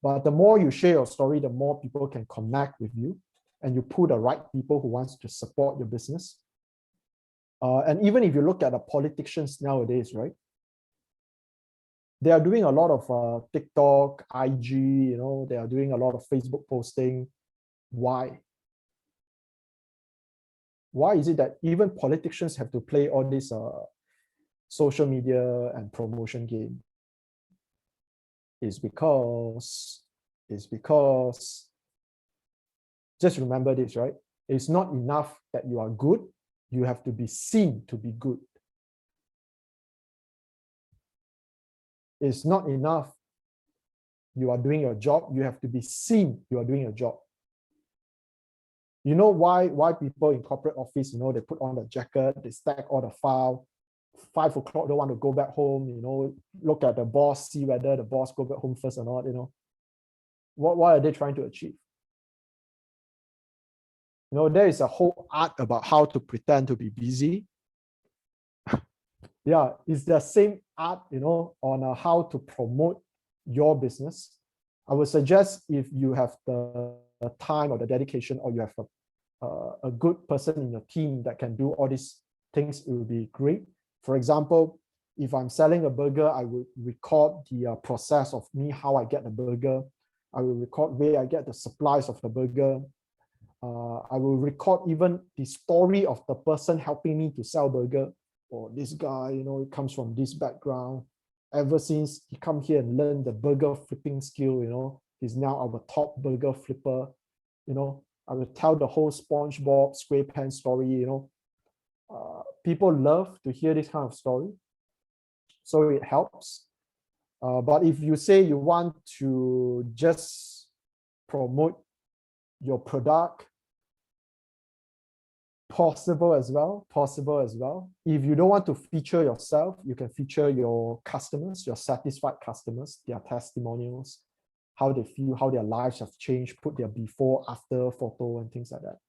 but the more you share your story, the more people can connect with you, and you pull the right people who wants to support your business. And even if you look at the politicians nowadays, right? They are doing a lot of TikTok, IG, they are doing a lot of Facebook posting. Why? Why is it that even politicians have to play all this social media and promotion game? Is because just remember this, right? It's not enough that you are good, you have to be seen to be good. It's not enough you are doing your job, you have to be seen you are doing your job. You know why people in corporate office, they put on the jacket, they stack all the file, 5 o'clock, don't want to go back home, look at the boss, see whether the boss go back home first or not, What are they trying to achieve? There is a whole art about how to pretend to be busy. Yeah, it's the same art, on how to promote your business. I would suggest if you have the time or the dedication, or you have a good person in your team that can do all this things, it would be great. For example, if I'm selling a burger, I would record the process of me, how I get the burger. I will record where I get the supplies of the burger. I will record even the story of the person helping me to sell burger. Or this guy, you know, comes from this background. Ever since he come here and learned the burger flipping skill, you know, he's now our top burger flipper. You know, I will tell the whole SpongeBob SquarePants story. You know, people love to hear this kind of story, so it helps. But if you say you want to just promote your product, possible as well. If you don't want to feature yourself, you can feature your customers, your satisfied customers, their testimonials, how they feel, how their lives have changed, put their before, after photo and things like that.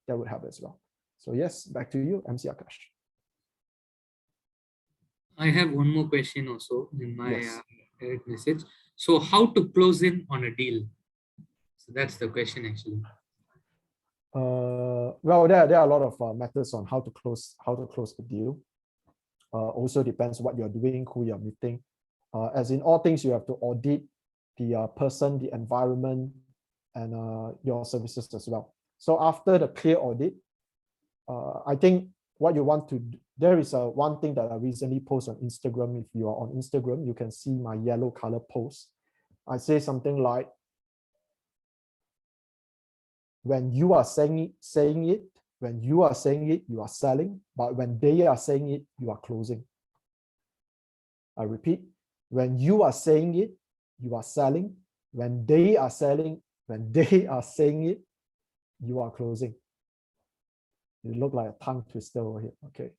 That would help as well. So yes, back to you, MC Akash. I have one more question also in my Yes. direct message. So how to close in on a deal? So that's the question actually. Well, there are a lot of methods on how to close the deal. Also depends what you're doing, who you're meeting. As in all things, you have to audit the person, the environment, and your services as well. So after the clear audit, I think what you want to do, there is one thing that I recently posted on Instagram. If you are on Instagram, you can see my yellow color post. I say something like, when you are saying it, when you are saying it, you are selling, but when they are saying it, you are closing. I repeat, when you are saying it, you are selling. When they are selling, when they are saying it, you are closing. It look like a tongue twister over here. Okay.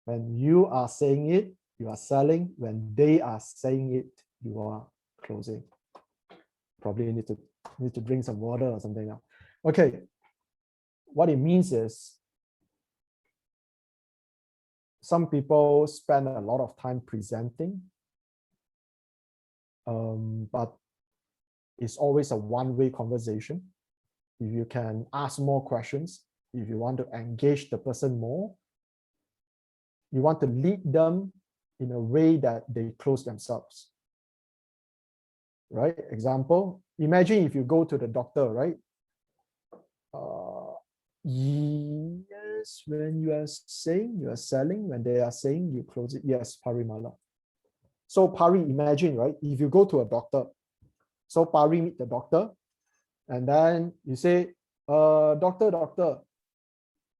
When you are saying it, you are selling. When they are saying it, you are closing. Probably need to drink some water or something now. Okay. What it means is, some people spend a lot of time presenting, but it's always a one-way conversation. If you can ask more questions, if you want to engage the person more, you want to lead them in a way that they close themselves. Right? Example, imagine if you go to the doctor, right? Yes, when you are saying, you are selling. When they are saying, you close it. Yes, Parimala. So Pari, imagine, right? If you go to a doctor, so Pari meet the doctor, and then you say, doctor,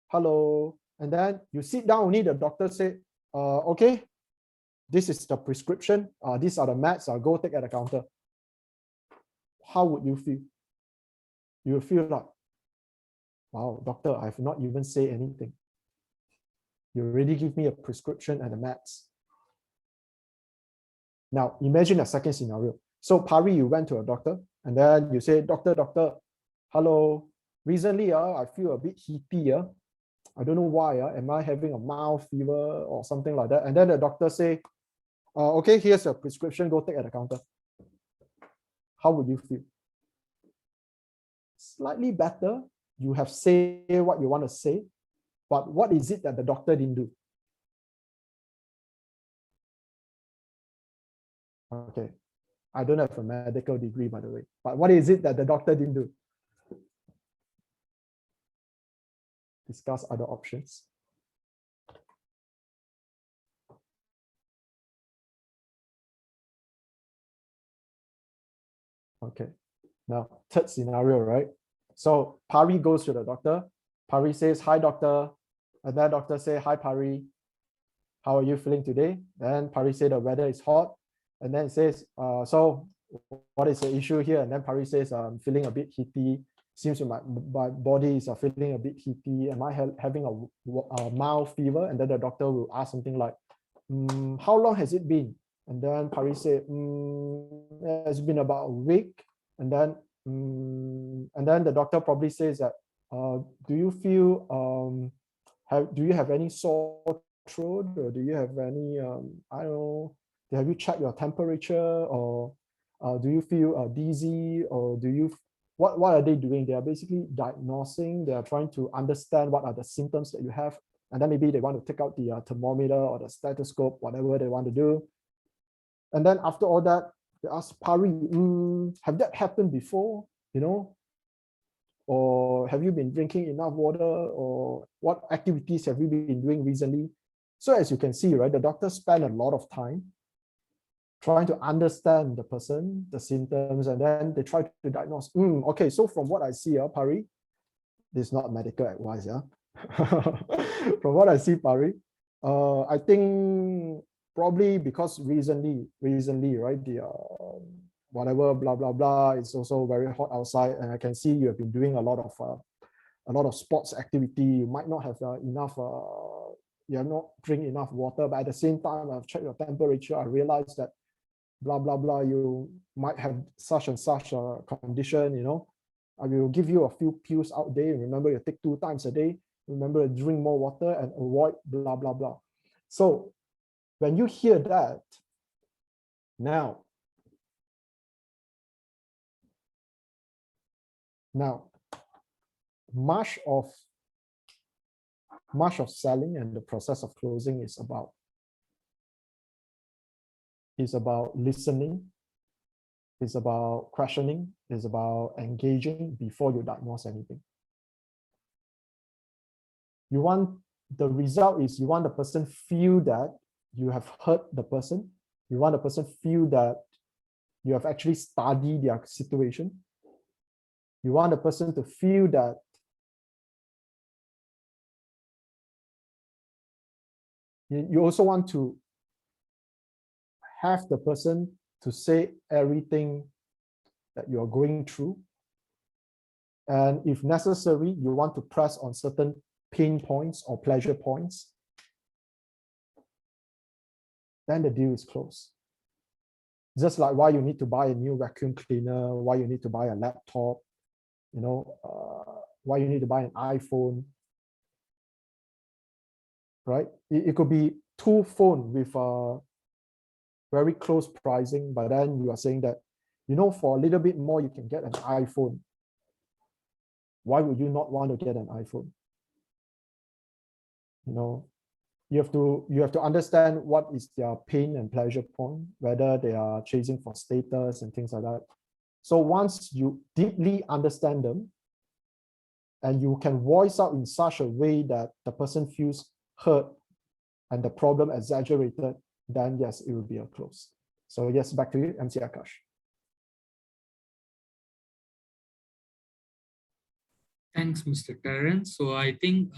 hello. And then you sit down, only the doctor say, okay, this is the prescription. These are the meds. I'll go take at the counter. How would you feel? You will feel like, wow, doctor, I've not even say anything. You already give me a prescription and the meds. Now, imagine a second scenario. So, Pari, you went to a doctor, and then you say, doctor, hello. Recently, I feel a bit heaty. I don't know why. Am I having a mild fever or something like that? And then the doctor say, okay, here's your prescription. Go take at the counter. How would you feel? Slightly better. You have said what you want to say, but what is it that the doctor didn't do? Okay, I don't have a medical degree, by the way, but what is it that the doctor didn't do? Discuss other options. Okay, now third scenario, right? So Pari goes to the doctor. Pari says, hi, doctor. And then doctor say, hi, Pari. How are you feeling today? Then Pari say the weather is hot. And then it says, so what is the issue here? And then Pari says, I'm feeling a bit heaty. Seems my body is feeling a bit heaty. Am I having a mild fever? And then the doctor will ask something like, how long has it been? And then Pari said, it's been about a week. And then the doctor probably says that, do you feel, do you have any sore throat, or do you have any, I don't know, have you checked your temperature, or do you feel dizzy, or do you, what are they doing? They are basically diagnosing, they are trying to understand what are the symptoms that you have. And then maybe they want to take out the thermometer or the stethoscope, whatever they want to do. And then after all that, they ask, Pari, have that happened before? You know, or have you been drinking enough water, or what activities have you been doing recently? So as you can see, right, the doctor spent a lot of time trying to understand the person, the symptoms, and then they try to diagnose. Okay, so from what I see, Pari, this is not medical advice, yeah. From what I see, Pari, I think probably because recently, right, the whatever blah blah blah, it's also very hot outside, and I can see you have been doing a lot of sports activity. You might not have enough. You have not drink enough water, but at the same time, I've checked your temperature. I realized that blah blah blah, you might have such and such a condition. You know, I will give you a few pills out there. Remember, you take 2 times a day. Remember to drink more water and avoid blah blah blah. So when you hear that, now much of selling and the process of closing is about listening, is about questioning, is about engaging before you diagnose anything. The result is you want the person feel that you have heard the person. You want the person feel that you have actually studied their situation. You want the person to feel that you also want to have the person to say everything that you are going through. And if necessary, you want to press on certain pain points or pleasure points, then the deal is closed. Just like why you need to buy a new vacuum cleaner, why you need to buy a laptop, you know, why you need to buy an iPhone, right? It could be 2 phones with very close pricing, but then you are saying that, you know, for a little bit more, you can get an iPhone. Why would you not want to get an iPhone? You know, you have to understand what is their pain and pleasure point, whether they are chasing for status and things like that. So once you deeply understand them and you can voice out in such a way that the person feels hurt and the problem exaggerated, then yes, it will be a close. So yes, back to you, MC Akash. Thanks, Mr. Terrence. So I think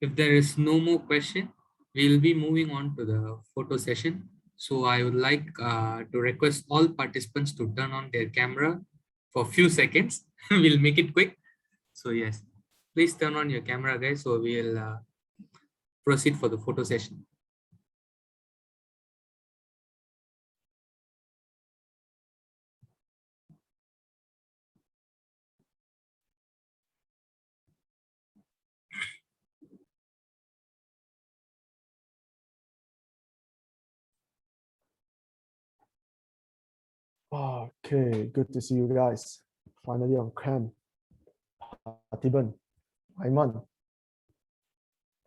if there is no more question, we'll be moving on to the photo session. So I would like to request all participants to turn on their camera for a few seconds. We'll make it quick. So yes, please turn on your camera, guys. So we'll proceed for the photo session. Okay, good to see you guys. Finally on cam. Atiban, Aiman,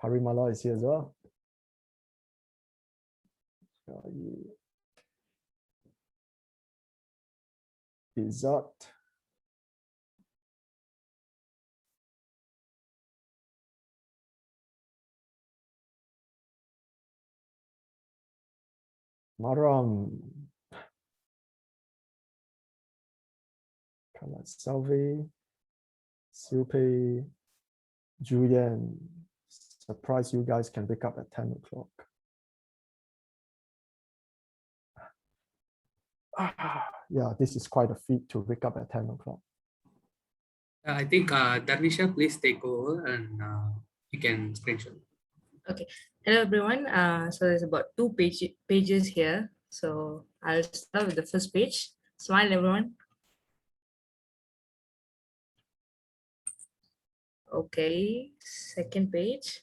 Parimala is here as well. Izzat. Maram. Salve. Silpe. Julian. Surprised you guys can wake up at 10 o'clock. Yeah, this is quite a feat to wake up at 10 o'clock. I think Darnisha, please take over and you can screenshot. Okay. Hello, everyone. So there's about 2 pages here. So I'll start with the first page. Smile, everyone. Okay. Second page.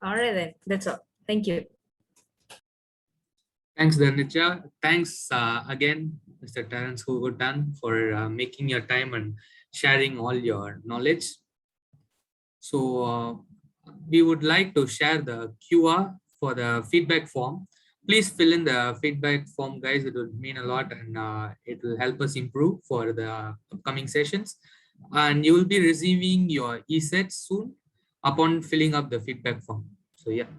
All right, then. That's all. Thank you. Thanks, Dhanitya. Thanks again, Mr. Terrence Hugo Tan, for making your time and sharing all your knowledge. So we would like to share the QR for the feedback form. Please fill in the feedback form, guys. It would mean a lot, and it will help us improve for the upcoming sessions. And you will be receiving your e-sets soon upon filling up the feedback form. So yeah.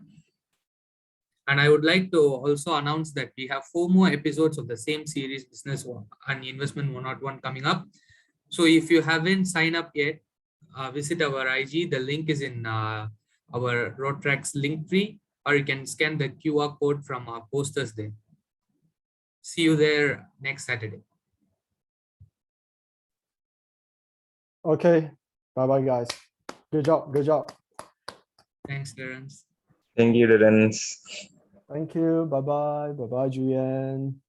And I would like to also announce that we have 4 more episodes of the same series, Business and Investment 101, coming up. So if you haven't signed up yet, visit our IG. The link is in our Rotaract's link tree, or you can scan the QR code from our posters there. See you there next Saturday. Okay. Bye-bye, guys. Good job. Good job. Thanks, Terrence. Thank you, Terrence. Thank you. Bye-bye. Bye-bye, Julian.